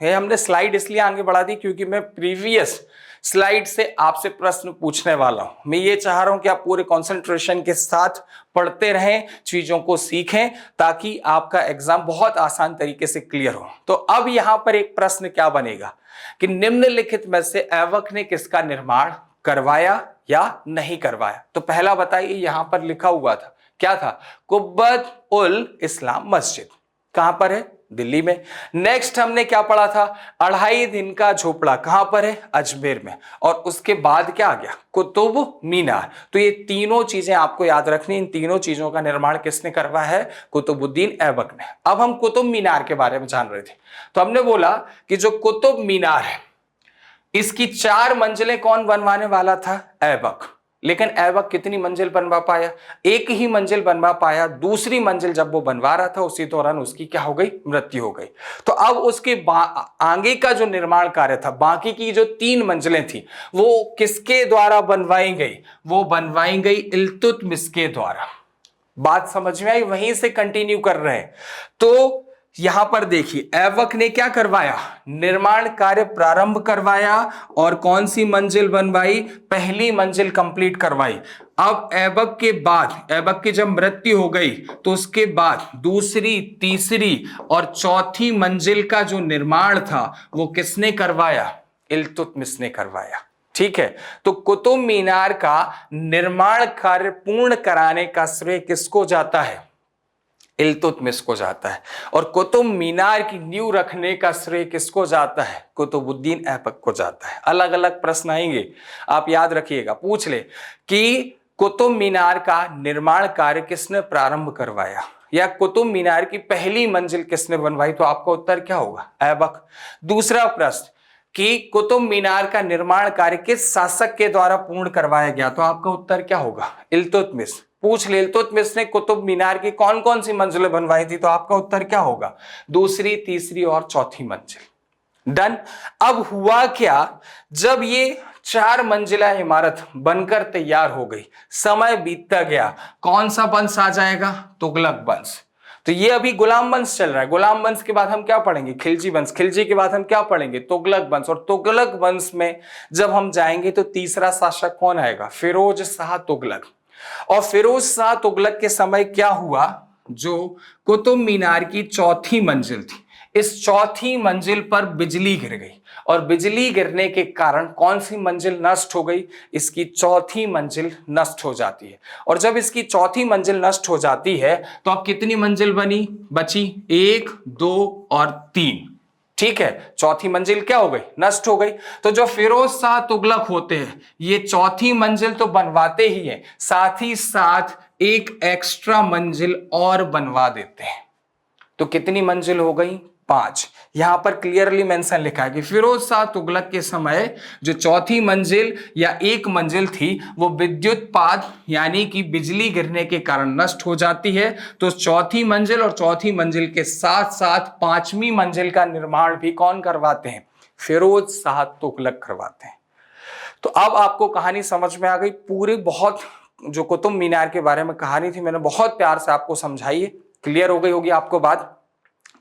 [SPEAKER 1] हमने स्लाइड इसलिए आगे बढ़ा दी क्योंकि मैं प्रीवियस स्लाइड से आपसे प्रश्न पूछने वाला हूं। मैं ये चाह रहा हूं कि आप पूरे कंसंट्रेशन के साथ पढ़ते रहें, चीजों को सीखें, ताकि आपका एग्जाम बहुत आसान तरीके से क्लियर हो। तो अब यहां पर एक प्रश्न क्या बनेगा कि निम्नलिखित में से ऐबक ने किसका निर्माण करवाया या नहीं करवाया। तो पहला बताइए, यहां पर लिखा हुआ था क्या था, कुब्बत उल इस्लाम मस्जिद। कहां पर है, दिल्ली में। नेक्स्ट हमने क्या पढ़ा था, 2.5 दिन का झोपड़ा कहां पर है, अजमेर में। और उसके बाद क्या आ गया, कुतुब मीनार। तो ये तीनों चीजें आपको याद रखनी। इन तीनों चीजों का निर्माण किसने करवाया है, कुतुबुद्दीन ऐबक ने। अब हम कुतुब मीनार के बारे में जान रहे थे। तो हमने बोला कि जो कुतुब मीनार है इसकी 4 मंजिलें कौन बनवाने वाला था, ऐबक। लेकिन ऐबक कितनी मंजिल बनवा पाया, एक ही मंजिल बनवा पाया। दूसरी मंजिल जब वो बनवा रहा था उसी दौरान उसकी क्या हो गई, मृत्यु हो गई। तो अब उसके आगे का जो निर्माण कार्य था, बाकी की जो 3 मंजिलें थी वो किसके द्वारा बनवाई गई, वो बनवाई गई इल्तुतमिश के द्वारा। बात समझ में आई, वहीं से कंटिन्यू कर रहे हैं। तो यहां पर देखिए ऐबक ने क्या करवाया, निर्माण कार्य प्रारंभ करवाया और कौन सी मंजिल बनवाई, पहली मंजिल कंप्लीट करवाई। अब ऐबक के बाद, ऐबक की जब मृत्यु हो गई तो उसके बाद दूसरी, तीसरी और चौथी मंजिल का जो निर्माण था वो किसने करवाया, इल्तुतमिश ने करवाया। ठीक है। तो कुतुब मीनार का निर्माण कार्य पूर्ण कराने का श्रेय किसको जाता है, इल्तुतमिश को जाता है। और कुतुब मीनार की नींव रखने का श्रेय किसको जाता है, कुतुबुद्दीन ऐबक को जाता है। अलग अलग प्रश्न आएंगे, आप याद रखिएगा, पूछ ले कि कुतुब मीनार का निर्माण कार्य किसने प्रारंभ करवाया या कुतुब मीनार की पहली मंजिल किसने बनवाई, तो आपका उत्तर क्या होगा, ऐबक। दूसरा प्रश्न कि कुतुब मीनार का निर्माण कार्य किस शासक के द्वारा पूर्ण करवाया गया, तो आपका उत्तर क्या होगा, इल्तुतमिश। पूछ ले इल्तुतमिश ने कुतुब मीनार की कौन कौन सी मंजिलें बनवाई थी, तो आपका उत्तर क्या होगा, दूसरी, तीसरी और चौथी मंजिल। डन। अब हुआ क्या, जब ये 4 मंजिला इमारत बनकर तैयार हो गई, समय बीतता गया, कौन सा वंश आ जाएगा, तुगलक वंश। तो ये अभी गुलाम वंश चल रहा है। गुलाम वंश के बाद हम क्या पढ़ेंगे, खिलजी वंश। खिलजी के बाद हम क्या पढ़ेंगे, तुगलक वंश। और तुगलक वंश में जब हम जाएंगे तो तीसरा शासक कौन आएगा, फिरोज शाह तुगलक। और फिरोज शाह तुगलक के समय क्या हुआ, जो कुतुब मीनार की चौथी मंजिल थी, इस चौथी मंजिल पर बिजली गिर गई। और बिजली गिरने के कारण कौन सी मंजिल नष्ट हो गई, इसकी चौथी मंजिल नष्ट हो जाती है। और जब इसकी चौथी मंजिल नष्ट हो जाती है तो अब कितनी मंजिल बची, 1, 2 और 3। ठीक है, चौथी मंजिल क्या हो गई, नष्ट हो गई। तो जो फिरोज शाह तुगलक होते हैं ये चौथी मंजिल तो बनवाते ही हैं, साथ ही साथ एक एक्स्ट्रा मंजिल और बनवा देते हैं। तो कितनी मंजिल हो गई, 5। यहां पर क्लियरली मेंशन लिखा है कि फिरोज शाह तुगलक के समय जो चौथी मंजिल या एक मंजिल थी वो विद्युतपात यानी कि बिजली गिरने के कारण नष्ट हो जाती है। तो चौथी मंजिल और चौथी मंजिल के साथ साथ 5वीं मंजिल का निर्माण भी कौन करवाते हैं, फिरोज शाह तुगलक करवाते हैं। तो अब आपको कहानी समझ में आ गई पूरी। बहुत जो कुतुब मीनार के बारे में कहानी थी मैंने बहुत प्यार से आपको समझाई है, क्लियर हो गई होगी आपको बात।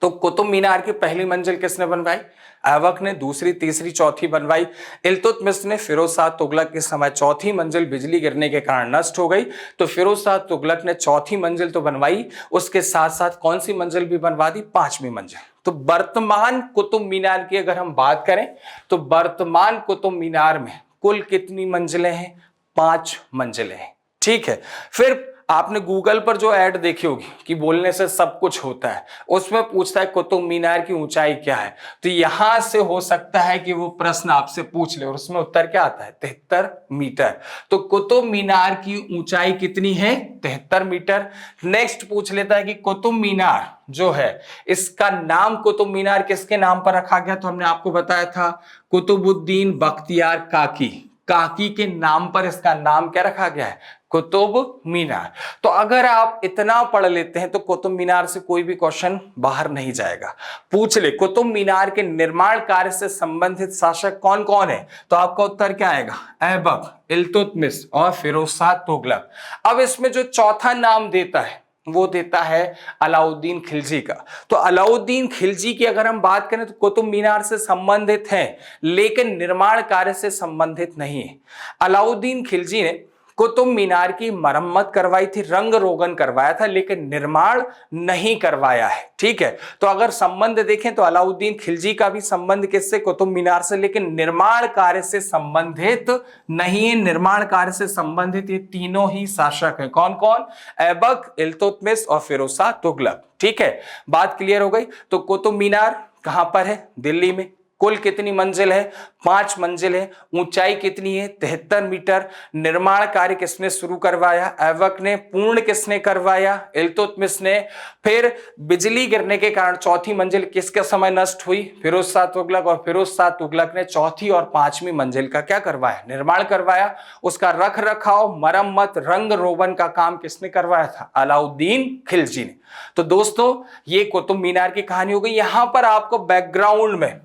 [SPEAKER 1] तो कुतुब मीनार की पहली मंजिल किसने बनवाई? ऐबक ने। दूसरी, तीसरी, चौथी बनवाई इल्तुतमिश ने। फिरोज शाह तुगलक के समय चौथी मंजिल बिजली गिरने के कारण नष्ट हो गई, तो फिरोज शाह तुगलक ने चौथी मंजिल तो बनवाई, उसके साथ साथ कौन सी मंजिल भी बनवा दी? पांचवी मंजिल। तो वर्तमान कुतुब मीनार की अगर हम बात करें तो वर्तमान कुतुब मीनार में कुल कितनी मंजिलें हैं? 5 मंजिलें हैं। ठीक है। फिर आपने गूगल पर जो ऐड देखी होगी कि बोलने से सब कुछ होता है, उसमें पूछता है कुतुब मीनार की ऊंचाई क्या है, तो यहां से हो सकता है कि वो प्रश्न आपसे पूछ ले और उसमें उत्तर क्या आता है? 73 मीटर। तो कुतुब मीनार की ऊंचाई कितनी है? 73 मीटर। नेक्स्ट पूछ लेता है कि कुतुब मीनार जो है इसका नाम कुतुब मीनार किसके नाम पर रखा गया? तो हमने आपको बताया था कुतुबुद्दीन बख्तियार काकी, काकी के नाम पर इसका नाम क्या रखा गया है? कुतुब मीनार। तो अगर आप इतना पढ़ लेते हैं तो कुतुब मीनार से कोई भी क्वेश्चन बाहर नहीं जाएगा। पूछ ले कुतुब मीनार के निर्माण कार्य से संबंधित शासक कौन कौन है, तो आपका उत्तर क्या आएगा? ऐबक, इल्तुतमिश और फिरोज शाह तुगलक। अब इसमें जो चौथा नाम देता है वो देता है अलाउद्दीन खिलजी का। तो अलाउद्दीन खिलजी की अगर हम बात करें तो कुतुब मीनार से संबंधित है लेकिन निर्माण कार्य से संबंधित नहीं है। अलाउद्दीन खिलजी ने कुतुब मीनार की मरम्मत करवाई थी, रंग रोगन करवाया था, लेकिन निर्माण नहीं करवाया है। ठीक है। तो अगर संबंध देखें तो अलाउद्दीन खिलजी का भी संबंध किससे? कुतुब मीनार से, लेकिन निर्माण कार्य से संबंधित नहीं है। निर्माण कार्य से संबंधित ये तीनों ही शासक हैं। कौन कौन? ऐबक, इल्तुतमिश और फिरोज शाह तुगलक। ठीक है, बात क्लियर हो गई। तो कुतुब मीनार कहां पर है? दिल्ली में। कुल कितनी मंजिल है? 5 मंजिल है। ऊंचाई कितनी है? 73 मीटर। निर्माण कार्य किसने शुरू करवाया? ऐबक ने। पूर्ण किसने करवाया? इल्तुतमिश ने। फिर बिजली गिरने के कारण चौथी मंजिल किसके समय नष्ट हुई? फिरोज शाह तुगलक। और फिरोज शाह तुगलक ने चौथी और 5वीं मंजिल का क्या करवाया? निर्माण करवाया। उसका रख रखाव, मरम्मत, रंग रोगन का काम किसने करवाया था? अलाउद्दीन खिलजी ने। तो दोस्तों ये कुतुब मीनार की कहानी हो गई। यहां पर आपको बैकग्राउंड में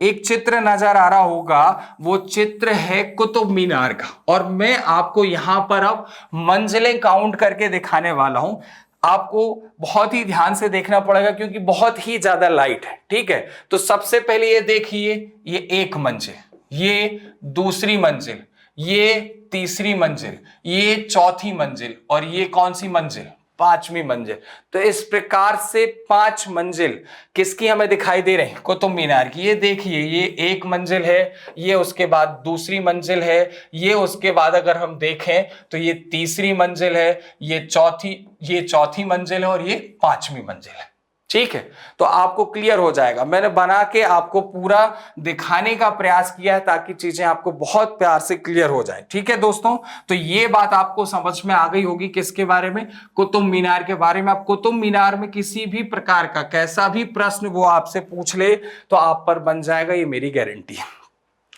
[SPEAKER 1] एक चित्र नजर आ रहा होगा, वो चित्र है कुतुब मीनार का, और मैं आपको यहां पर अब मंजिलें काउंट करके दिखाने वाला हूं। आपको बहुत ही ध्यान से देखना पड़ेगा क्योंकि बहुत ही ज्यादा लाइट है। ठीक है। तो सबसे पहले ये देखिए, ये 1 मंजिल, ये दूसरी मंजिल, ये तीसरी मंजिल, ये चौथी मंजिल और ये कौन सी मंजिल? 5वीं मंजिल। तो इस प्रकार से 5 मंजिल किसकी हमें दिखाई दे रहे हैं? कुतुब मीनार की। ये देखिए, ये 1 मंजिल है, ये उसके बाद दूसरी मंजिल है, ये उसके बाद अगर हम देखें तो ये तीसरी मंजिल है, ये चौथी मंजिल है और ये 5वीं मंजिल है। ठीक है। तो आपको क्लियर हो जाएगा। मैंने बना के आपको पूरा दिखाने का प्रयास किया है ताकि चीजें आपको बहुत प्यार से क्लियर हो जाए। ठीक है दोस्तों, तो ये बात आपको समझ में आ गई होगी किसके बारे में? कुतुब मीनार के बारे में। आप कुतुब मीनार में किसी भी प्रकार का कैसा भी प्रश्न वो आपसे पूछ ले तो आप पर बन जाएगा, ये मेरी गारंटी है।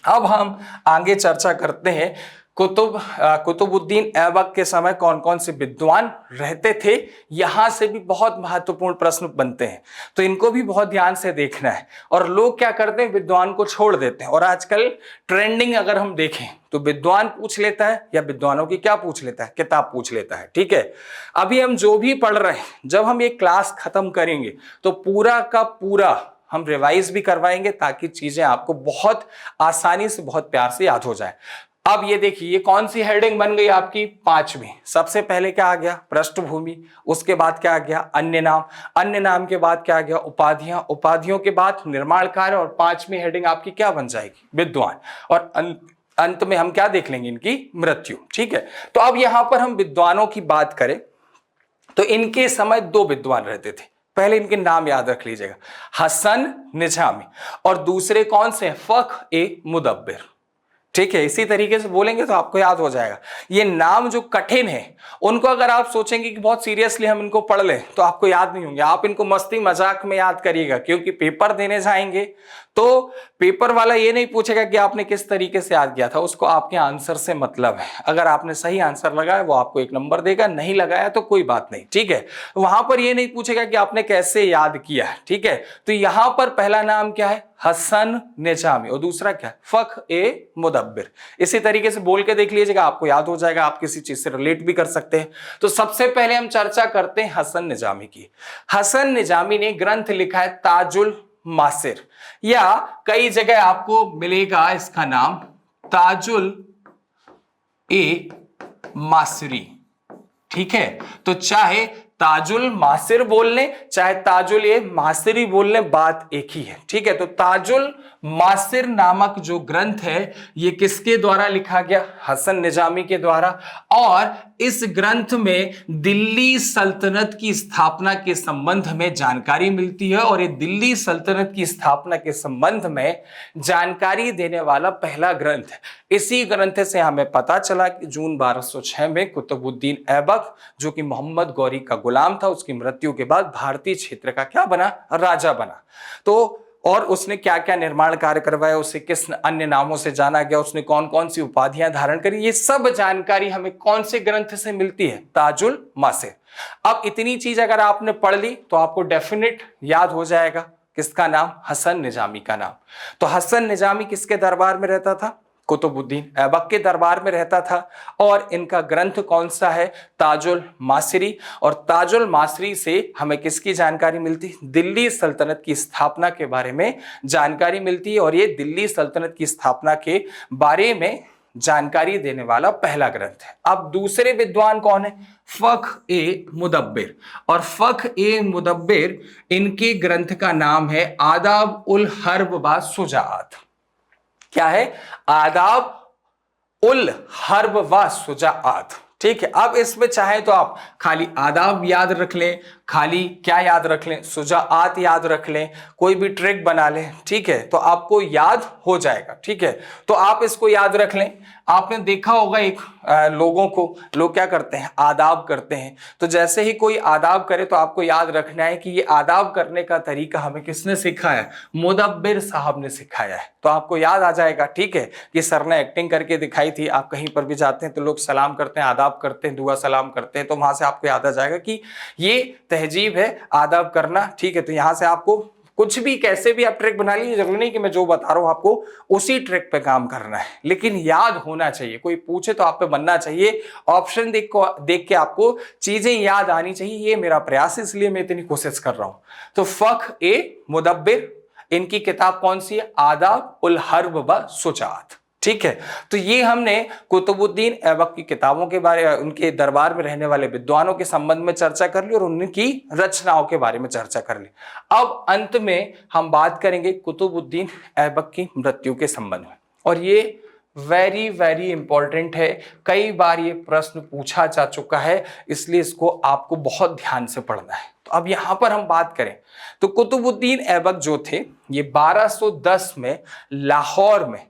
[SPEAKER 1] अब हम आगे चर्चा करते हैं कुतुबुद्दीन ऐबक के समय कौन कौन से विद्वान रहते थे। यहां से भी बहुत महत्वपूर्ण प्रश्न बनते हैं, तो इनको भी बहुत ध्यान से देखना है। और लोग क्या करते हैं? विद्वान को छोड़ देते हैं। और आजकल ट्रेंडिंग अगर हम देखें तो विद्वान पूछ लेता है या विद्वानों की क्या पूछ लेता है? किताब पूछ लेता है। ठीक है। अभी हम जो भी पढ़ रहे हैं, जब हम ये क्लास खत्म करेंगे तो पूरा का पूरा हम रिवाइज भी करवाएंगे ताकि चीजें आपको बहुत आसानी से, बहुत प्यार से याद हो जाए। अब ये देखिए, ये कौन सी हेडिंग बन गई आपकी? 5वीं। सबसे पहले क्या आ गया? पृष्ठभूमि। उसके बाद क्या आ गया? अन्य नाम। अन्य नाम के बाद क्या आ गया? उपाधियां। उपाधियों के बाद निर्माण कार्य। और 5वीं हेडिंग आपकी क्या बन जाएगी? विद्वान। और अंत में हम क्या देख लेंगे? इनकी मृत्यु। ठीक है। तो अब यहां पर हम विद्वानों की बात करें तो इनके समय 2 विद्वान रहते थे। पहले इनके नाम याद रख लीजिएगा, हसन निजामी, और दूसरे कौन से? फख-ए-मुदब्बिर। ठीक है। इसी तरीके से बोलेंगे तो आपको याद हो जाएगा। ये नाम जो कठिन है उनको अगर आप सोचेंगे कि बहुत सीरियसली हम इनको पढ़ लें तो आपको याद नहीं होंगे। आप इनको मस्ती मजाक में याद करिएगा, क्योंकि पेपर देने जाएंगे तो पेपर वाला ये नहीं पूछेगा कि आपने किस तरीके से याद किया था, उसको आपके आंसर से मतलब है। अगर आपने सही आंसर लगाया वो आपको 1 नंबर देगा, नहीं लगाया तो कोई बात नहीं। ठीक है। वहां पर ये नहीं पूछेगा कि आपने कैसे याद किया है। ठीक है। तो यहां पर पहला नाम क्या है? हसन निजामी, और दूसरा क्या है, फख ए मुदब्बिर। इसी तरीके से बोल के देख लीजिएगा, आपको याद हो जाएगा, आप किसी चीज से रिलेट भी कर सकते हैं। तो सबसे पहले हम चर्चा करते हैं हसन निजामी की। हसन निजामी ने ग्रंथ लिखा है ताजुल मासिर, या कई जगह आपको मिलेगा इसका नाम ताजुल ए मासिरी। ठीक है, तो चाहे ताजुल मासिर बोल लें चाहे ताजुल ए मासिरी बोल लें, बात एक ही है। ठीक है, तो ताजुल मासिर नामक जो ग्रंथ है ये किसके द्वारा लिखा गया, हसन निजामी के द्वारा। और इस ग्रंथ में दिल्ली सल्तनत की स्थापना के संबंध में जानकारी मिलती है, और ये दिल्ली सल्तनत की स्थापना के संबंध में जानकारी देने वाला पहला ग्रंथ है। इसी ग्रंथ से हमें पता चला कि जून 1206 में कुतुबुद्दीन ऐबक, जो कि मोहम्मद गौरी का गुलाम था, उसकी मृत्यु के बाद भारतीय क्षेत्र का क्या बना, राजा बना। तो और उसने क्या क्या निर्माण कार्य करवाया, उसे किस अन्य नामों से जाना गया, उसने कौन कौन सी उपाधियां धारण करी, ये सब जानकारी हमें कौन से ग्रंथ से मिलती है, ताजुल मासिर। अब इतनी चीज अगर आपने पढ़ ली तो आपको डेफिनेट याद हो जाएगा किसका नाम, हसन निजामी का नाम। तो हसन निजामी किसके दरबार में रहता था, कुतुबुद्दीन ऐबक के दरबार में रहता था। और इनका ग्रंथ कौन सा है, ताजुल मासिरी। और ताजुल मासिरी से हमें किसकी जानकारी मिलती है, दिल्ली सल्तनत की स्थापना के बारे में जानकारी मिलती है। और ये दिल्ली सल्तनत की स्थापना के बारे में जानकारी देने वाला पहला ग्रंथ है। अब दूसरे विद्वान कौन है, फख ए मुदब्बिर। और फख ए मुदब्बिर, इनके ग्रंथ का नाम है आदाब उल हर्ब व सुजात। क्या है, आदाब उल हर्ब व सुजात। ठीक है, अब इसमें चाहे तो आप खाली आदाब याद रख लें, खाली क्या याद रख लें, सुजात याद रख लें, कोई भी ट्रिक बना लें। ठीक है, तो आपको याद हो जाएगा। ठीक है, तो आप इसको याद रख लें। आपने देखा होगा एक लोगों को, लोग क्या करते हैं, आदाब करते हैं। तो जैसे ही कोई आदाब करे तो आपको याद रखना है कि ये आदाब करने का तरीका हमें किसने सिखाया है, मुदब्बिर साहब ने सिखाया है। तो आपको याद आ जाएगा। ठीक है, कि सर ने एक्टिंग करके दिखाई थी। आप कहीं पर भी जाते हैं तो लोग सलाम करते हैं, आदाब करते हैं, दुआ सलाम करते हैं, तो वहां से आपको याद आ जाएगा कि ये तहजीब है आदाब करना। ठीक है, तो यहां से आपको कुछ भी कैसे भी आप ट्रिक बना लीजिए, जरूरी नहीं कि मैं जो बता रहा हूं आपको उसी ट्रिक पे काम करना है, लेकिन याद होना चाहिए। कोई पूछे तो आप पे बनना चाहिए। ऑप्शन देख के आपको चीजें याद आनी चाहिए। ये मेरा प्रयास है, इसलिए मैं इतनी कोशिश कर रहा हूं। तो फख ए मुदब्बिर, इनकी किताब कौन सी है, आदाब उल हर्ब व सुजात। ठीक है, तो ये हमने कुतुबुद्दीन ऐबक की किताबों के बारे, उनके दरबार में रहने वाले विद्वानों के संबंध में चर्चा कर ली और उनकी रचनाओं के बारे में चर्चा कर ली। अब अंत में हम बात करेंगे कुतुबुद्दीन ऐबक की मृत्यु के संबंध में, और ये वेरी वेरी इंपॉर्टेंट है। कई बार ये प्रश्न पूछा जा चुका है, इसलिए इसको आपको बहुत ध्यान से पढ़ना है। तो अब यहां पर हम बात करें तो कुतुबुद्दीन ऐबक जो थे, ये 1210 में लाहौर में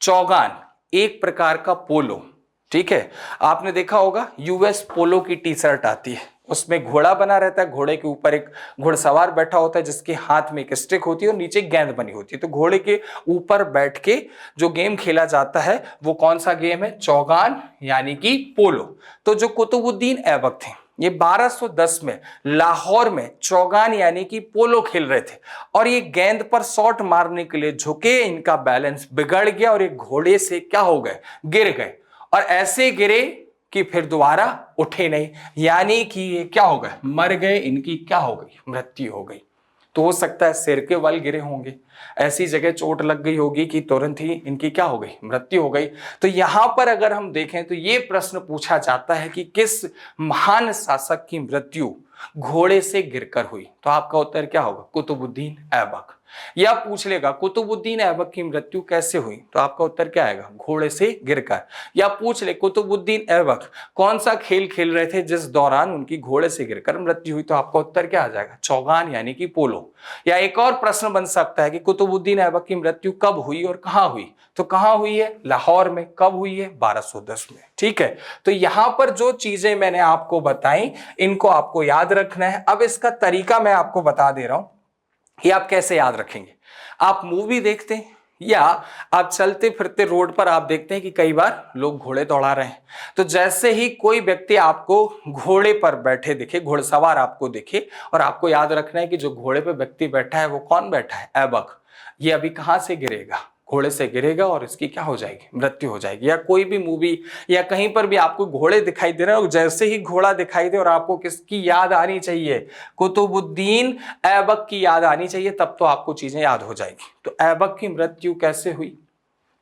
[SPEAKER 1] चौगान, एक प्रकार का पोलो, ठीक है, आपने देखा होगा यूएस पोलो की टी शर्ट आती है, उसमें घोड़ा बना रहता है, घोड़े के ऊपर एक घुड़सवार बैठा होता है जिसके हाथ में एक स्टिक होती है और नीचे गेंद बनी होती है। तो घोड़े के ऊपर बैठ के जो गेम खेला जाता है वो कौन सा गेम है, चौगान यानी कि पोलो। तो जो कुतुबुद्दीन ऐबक थे ये 1210 में लाहौर में चौगान यानी कि पोलो खेल रहे थे, और ये गेंद पर शॉट मारने के लिए झुके, इनका बैलेंस बिगड़ गया और एक घोड़े से क्या हो गए, गिर गए, और ऐसे गिरे कि फिर दोबारा उठे नहीं, यानी कि ये क्या हो गए, मर गए, इनकी क्या हो गई, मृत्यु हो गई। तो हो सकता है सिर के बल गिरे होंगे, ऐसी जगह चोट लग गई होगी कि तुरंत ही इनकी क्या हो गई, मृत्यु हो गई। तो यहां पर अगर हम देखें तो ये प्रश्न पूछा जाता है कि किस महान शासक की मृत्यु घोड़े से गिरकर हुई, तो आपका उत्तर क्या होगा, कुतुबुद्दीन ऐबक। या पूछ लेगा कुतुबुद्दीन ऐबक की मृत्यु कैसे हुई, तो आपका उत्तर क्या आएगा, घोड़े से गिरकर। या पूछ ले कुतुबुद्दीन ऐबक कौन सा खेल खेल रहे थे जिस दौरान उनकी घोड़े से गिरकर मृत्यु हुई, तो आपका उत्तर क्या आ जाएगा, चौगान यानी कि पोलो। या एक और प्रश्न बन सकता है कि कुतुबुद्दीन ऐबक की मृत्यु कब हुई और कहां हुई, तो कहां हुई है, लाहौर में। कब हुई है, 1210 में। ठीक है, तो यहां पर जो चीजें मैंने आपको बताई इनको आपको याद रखना है। अब इसका तरीका मैं आपको बता दे रहा हूं कि आप कैसे याद रखेंगे। आप मूवी देखते हैं या आप चलते फिरते रोड पर आप देखते हैं कि कई बार लोग घोड़े दौड़ा रहे हैं, तो जैसे ही कोई व्यक्ति आपको घोड़े पर बैठे दिखे, घुड़सवार आपको दिखे, और आपको याद रखना है कि जो घोड़े पर व्यक्ति बैठा है वो कौन बैठा है, ऐबक। ये अभी कहां से गिरेगा, घोड़े से गिरेगा और इसकी क्या हो जाएगी, मृत्यु हो जाएगी। या कोई भी मूवी या कहीं पर भी आपको घोड़े दिखाई दे रहे हो, जैसे ही घोड़ा दिखाई दे और आपको किसकी याद आनी चाहिए, कुतुबुद्दीन ऐबक की याद आनी चाहिए, तब तो आपको चीजें याद हो जाएगी। तो ऐबक की मृत्यु कैसे हुई,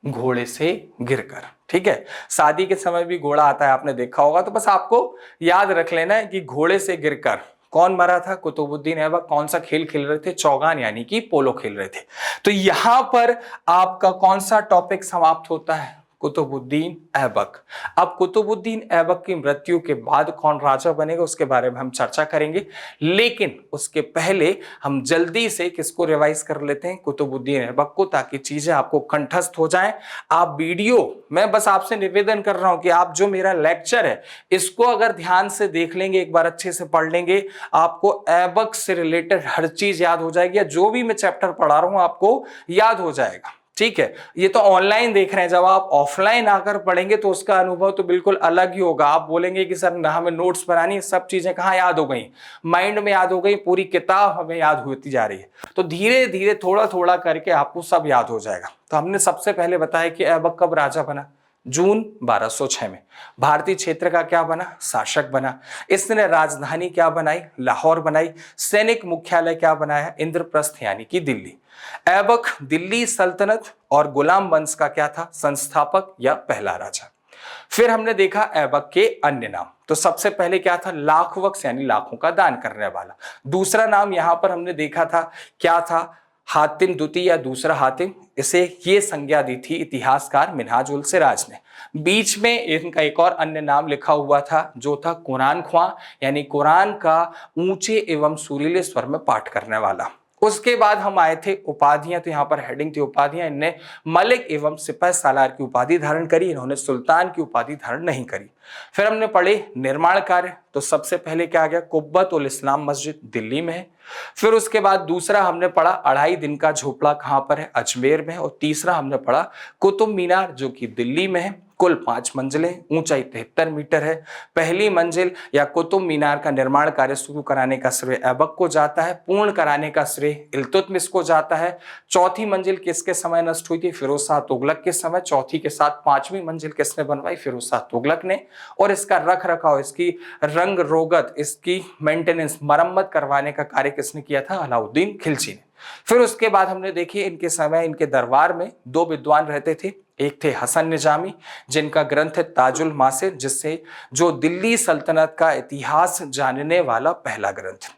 [SPEAKER 1] घोड़े से गिरकर। ठीक है, शादी के समय भी घोड़ा आता है, आपने देखा होगा, तो बस आपको याद रख लेना है कि घोड़े से गिरकर कौन मरा था, कुतुबुद्दीन ऐबक। कौन सा खेल खेल रहे थे, चौगान यानी कि पोलो खेल रहे थे। तो यहां पर आपका कौन सा टॉपिक समाप्त होता है, कुतुबुद्दीन ऐबक। अब कुतुबुद्दीन ऐबक की मृत्यु के बाद कौन राजा बनेगा उसके बारे में हम चर्चा करेंगे, लेकिन उसके पहले हम जल्दी से किसको रिवाइज कर लेते हैं, कुतुबुद्दीन ऐबक को, ताकि चीजें आपको कंठस्थ हो जाएं। आप वीडियो, मैं बस आपसे निवेदन कर रहा हूं कि आप जो मेरा लेक्चर है इसको अगर ध्यान से देख लेंगे, एक बार अच्छे से पढ़ लेंगे, आपको ऐबक से रिलेटेड हर चीज याद हो जाएगी, या जो भी मैं चैप्टर पढ़ा रहा हूं आपको याद हो जाएगा। ठीक है, ये तो ऑनलाइन देख रहे हैं, जब आप ऑफलाइन आकर पढ़ेंगे तो उसका अनुभव तो बिल्कुल अलग ही होगा। आप बोलेंगे कि सर हमें नोट्स बनानी है, सब चीजें कहाँ याद हो गई, माइंड में याद हो गई, पूरी किताब हमें याद होती जा रही है। तो धीरे धीरे थोड़ा थोड़ा करके आपको सब याद हो जाएगा। तो हमने सबसे पहले बताया कि ऐबक कब राजा बना, जून 1206 में। भारतीय क्षेत्र का क्या बना, शासक बना। इसने राजधानी क्या बनाई, लाहौर बनाई। सैनिक मुख्यालय क्या बनाया, इंद्रप्रस्थ यानी कि दिल्ली। ऐबक दिल्ली सल्तनत और गुलाम वंश का क्या था, संस्थापक या पहला राजा। फिर हमने देखा ऐबक के अन्य नाम। तो सबसे पहले क्या था, लाखवक्स यानी लाखों का दान करने वाला। दूसरा नाम यहां पर हमने देखा था, क्या था, हातिम द्वितीय या दूसरा हातिम। इसे ये संज्ञा दी थी इतिहासकार मिन्हाज उल सिराज ने। बीच में इनका एक और अन्य नाम लिखा हुआ था, जो था कुरान ख्वां, यानी कुरान का ऊंचे एवं सुरीले स्वर में पाठ करने वाला। उसके बाद हम आए थे उपाधियां, तो यहां पर हेडिंग थी उपाधियां। इनने मलिक एवं सिपह सालार की उपाधि धारण करी, इन्होंने सुल्तान की उपाधि धारण नहीं करी। फिर हमने पढ़े निर्माण कार्य। तो सबसे पहले क्या आ गया, कुब्बत उल इस्लाम मस्जिद दिल्ली में है। फिर उसके बाद दूसरा हमने पढ़ा 2.5 दिन का झोपड़ा, कहां पर है, अजमेर में। और तीसरा हमने पढ़ा कुतुब मीनार, जो कि दिल्ली में है। कुल 5 मंजिलें, ऊंचाई 73 मीटर है। पहली मंजिल या कुतुब मीनार का निर्माण कार्य शुरू कराने का श्रेय ऐबक को जाता है, पूर्ण कराने का श्रेय इल्तुतमिश को जाता है। चौथी मंजिल किसके समय नष्ट हुई थी, फिरोज शाह तुगलक के समय। चौथी के साथ 5वीं मंजिल किसने बनवाई, फिरोज शाह तुगलक ने। और इसका रख रखाव, इसकी रंग रोगत, इसकी मेंटेनेंस, मरम्मत करवाने का कार्य किसने किया था, अलाउद्दीन खिलजी ने। फिर उसके बाद हमने देखी इनके समय, इनके दरबार में 2 विद्वान रहते थे। एक थे हसन निजामी, जिनका ग्रंथ है ताजुल मासिर, जिससे जो दिल्ली सल्तनत का इतिहास जानने वाला पहला ग्रंथ।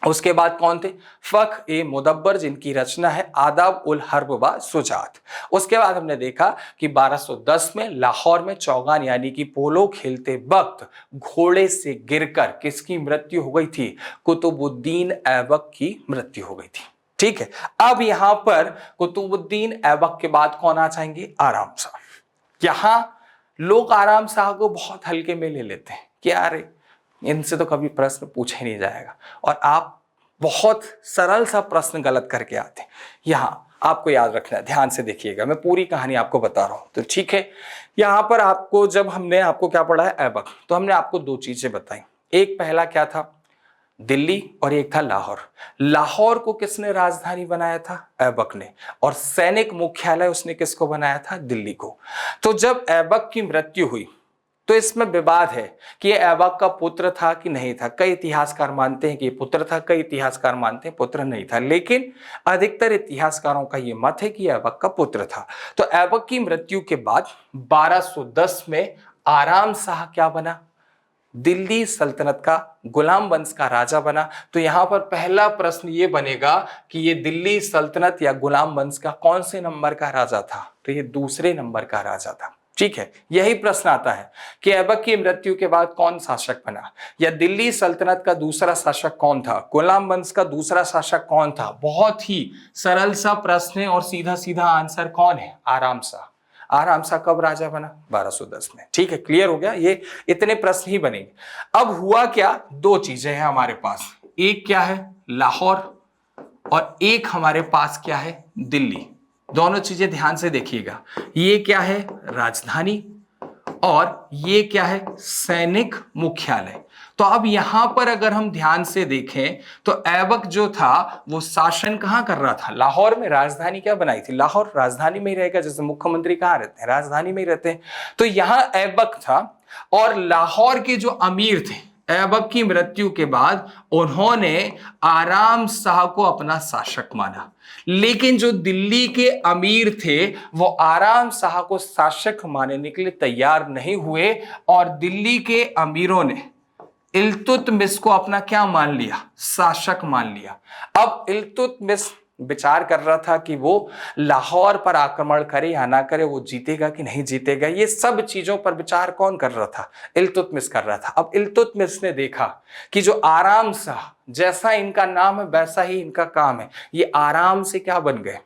[SPEAKER 1] उसके बाद कौन थे, फख ए मुदब्बर, जिनकी रचना है आदाब उल हर्ब व सुजात। उसके बाद हमने देखा कि 1210 में लाहौर में चौगान यानी कि पोलो खेलते वक्त घोड़े से गिरकर किसकी मृत्यु हो गई थी, कुतुबुद्दीन ऐबक की मृत्यु हो गई थी। ठीक है, अब यहां पर कुतुबुद्दीन ऐबक के बाद कौन आ जाएंगे, आराम शाह। यहां लोग आराम शाह को बहुत हल्के में ले लेते हैं कि अरे इनसे तो कभी प्रश्न पूछा ही नहीं जाएगा, और आप बहुत सरल सा प्रश्न गलत करके आते हैं। यहां आपको याद रखना है, ध्यान से देखिएगा, मैं पूरी कहानी आपको बता रहा हूं। तो ठीक है, यहां पर आपको, जब हमने आपको क्या पढ़ा है, ऐबक, तो हमने आपको 2 चीजें बताई। एक पहला क्या था, दिल्ली, और एक था लाहौर। लाहौर को किसने राजधानी बनाया था, ऐबक ने। और सैनिक मुख्यालय उसने किसको बनाया था, दिल्ली को। तो जब ऐबक की मृत्यु हुई तो इसमें विवाद है कि ये ऐबक का पुत्र था कि नहीं था। कई इतिहासकार मानते हैं कि पुत्र था, कई इतिहासकार मानते हैं पुत्र नहीं था, लेकिन अधिकतर इतिहासकारों का यह मत है कि ऐबक का पुत्र था। तो ऐबक की मृत्यु के बाद 1210 में आराम शाह क्या बना, दिल्ली सल्तनत का गुलाम वंश का राजा बना। तो यहां पर पहला प्रश्न ये बनेगा कि ये दिल्ली सल्तनत या गुलाम वंश का कौन से नंबर का राजा था, तो ये दूसरे नंबर का राजा था। ठीक है, यही प्रश्न आता है कि ऐबक की मृत्यु के बाद कौन शासक बना, या दिल्ली सल्तनत का दूसरा शासक कौन था, गुलाम वंश का दूसरा शासक कौन था। बहुत ही सरल सा प्रश्न है और सीधा सीधा आंसर कौन है, आराम शाह। आराम शाह कब राजा बना, 1210 में। ठीक है, क्लियर हो गया, ये इतने प्रश्न ही बनेंगे। अब हुआ क्या, 2 चीजें हैं हमारे पास, एक क्या है लाहौर, और एक हमारे पास क्या है दिल्ली। दोनों चीजें ध्यान से देखिएगा, ये क्या है राजधानी, और ये क्या है सैनिक मुख्यालय। तो तो अब यहां पर अगर हम ध्यान से देखें तो ऐबक जो था वो शासन कहां कर रहा था, लाहौर में। राजधानी क्या बनाई थी, लाहौर। राजधानी में ही रहेगा, जैसे मुख्यमंत्री कहां रहते हैं, राजधानी में ही रहते हैं। तो यहां ऐबक था और लाहौर के जो अमीर थे, ऐबक की मृत्यु के बाद उन्होंने आराम शाह को अपना शासक माना। लेकिन जो दिल्ली के अमीर थे वो आराम शाह को शासक मानने के लिए तैयार नहीं हुए और दिल्ली के अमीरों ने इल्तुतमिश को अपना क्या मान लिया, शासक मान लिया। अब इल्तुतमिश विचार कर रहा था कि वो लाहौर पर आक्रमण करे या ना करे, वो जीतेगा कि नहीं जीतेगा। ये सब चीजों पर विचार कौन कर रहा था, इल्तुतमिश कर रहा था। अब इल्तुतमिश ने देखा कि जो आराम शाह, जैसा इनका नाम है वैसा ही इनका काम है, ये आराम से क्या बन गए,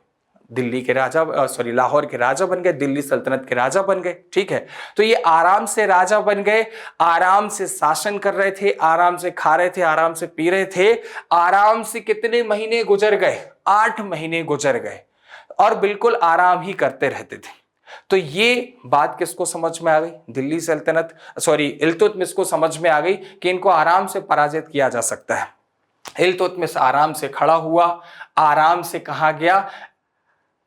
[SPEAKER 1] दिल्ली के राजा, लाहौर के राजा बन गए, दिल्ली सल्तनत के राजा बन गए। ठीक है, तो ये आराम से राजा बन गए, आराम से शासन कर रहे थे, आराम से खा रहे थे, आराम से पी रहे थे। आराम से कितने महीने गुजर गए, 8 महीने गुजर गए और बिल्कुल आराम ही करते रहते थे। तो ये बात किसको समझ में आ गई, दिल्ली सल्तनत इल्तुतमिश को समझ में आ गई कि इनको आराम से पराजित किया जा सकता है। इल्तुतमिश आराम से खड़ा हुआ, आराम से कहा गया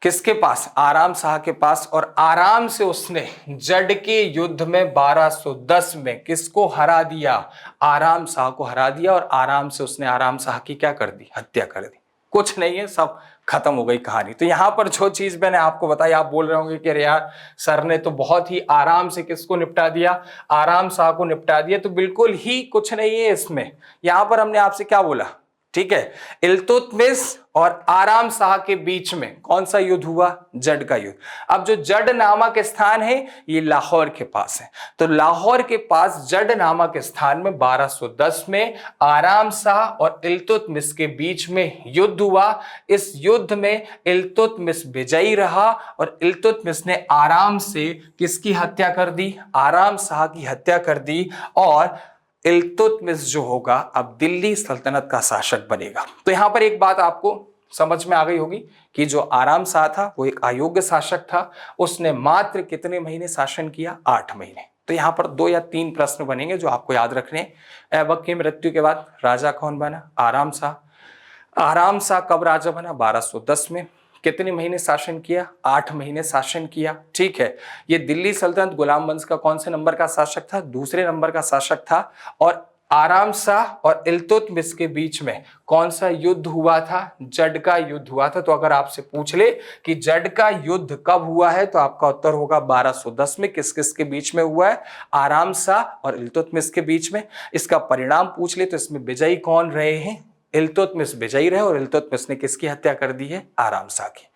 [SPEAKER 1] किसके पास, आराम शाह के पास, और आराम से उसने जड के युद्ध में 1210 में किसको हरा दिया, आराम शाह को हरा दिया। और आराम से उसने आराम शाह की क्या कर दी, हत्या कर दी। कुछ नहीं है, सब खत्म हो गई कहानी। तो यहां पर जो चीज मैंने आपको बताई, आप बोल रहे होंगे कि अरे यार सर ने तो बहुत ही आराम से किसको निपटा दिया, आराम शाह को निपटा दिया। तो बिल्कुल ही कुछ नहीं है इसमें। यहां पर हमने आपसे क्या बोला, ठीक है, इल्तुतमिश और आराम शाह के बीच में कौन सा युद्ध हुआ, जड का युद्ध। अब जो जड नामक स्थान है ये लाहौर के पास है। तो लाहौर के पास जड नामक स्थान में 1210 में आराम शाह और इल्तुतमिश के बीच में युद्ध हुआ। इस युद्ध में इल्तुतमिश विजयी रहा और इल्तुतमिश ने आराम से किसकी हत्या कर दी, आराम शाह की हत्या कर दी। और इल्तुतमिश जो होगा अब दिल्ली सल्तनत का शासक बनेगा। तो यहां पर एक बात आपको समझ में आ गई होगी कि जो आराम शाह था वो एक अयोग्य शासक था। उसने मात्र कितने महीने शासन किया, 8 महीने। तो यहां पर 2 या 3 प्रश्न बनेंगे जो आपको याद रखने। ऐबक की मृत्यु के बाद राजा कौन बना, आराम शाह। आराम शाह कब राजा बना, 1210 में। कितने महीने शासन किया, 8 महीने शासन किया। ठीक है, ये दिल्ली सल्तनत गुलाम वंश का कौन से नंबर का शासक था, दूसरे नंबर का शासक था। और आराम शाह और इल्तुतमिश के बीच में कौन सा युद्ध हुआ था, जड का युद्ध हुआ था। तो अगर आपसे पूछ ले कि जड का युद्ध कब हुआ है तो आपका उत्तर होगा 1210 में। किस किस के बीच में हुआ है, आराम शाह और इल्तुतमिश के बीच में। इसका परिणाम पूछ ले तो इसमें विजयी कौन रहे हैं, इल्तुतमिश विजयी रहे और इल्तुतमिश ने किसकी हत्या कर दी है, आराम शाह की।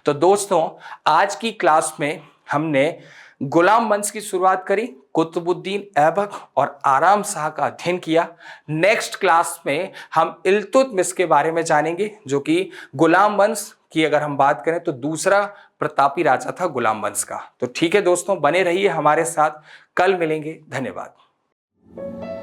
[SPEAKER 1] तो दोस्तों आज की क्लास में हमने गुलाम वंश की शुरुआत करी, कुतुबुद्दीन ऐबक और आराम शाह का अध्ययन किया। नेक्स्ट क्लास में हम इल्तुतमिश के बारे में जानेंगे, जो कि गुलाम वंश की अगर हम बात करें तो दूसरा प्रतापी राजा था गुलाम वंश का। तो ठीक है दोस्तों, बने रहिए हमारे साथ, कल मिलेंगे। धन्यवाद।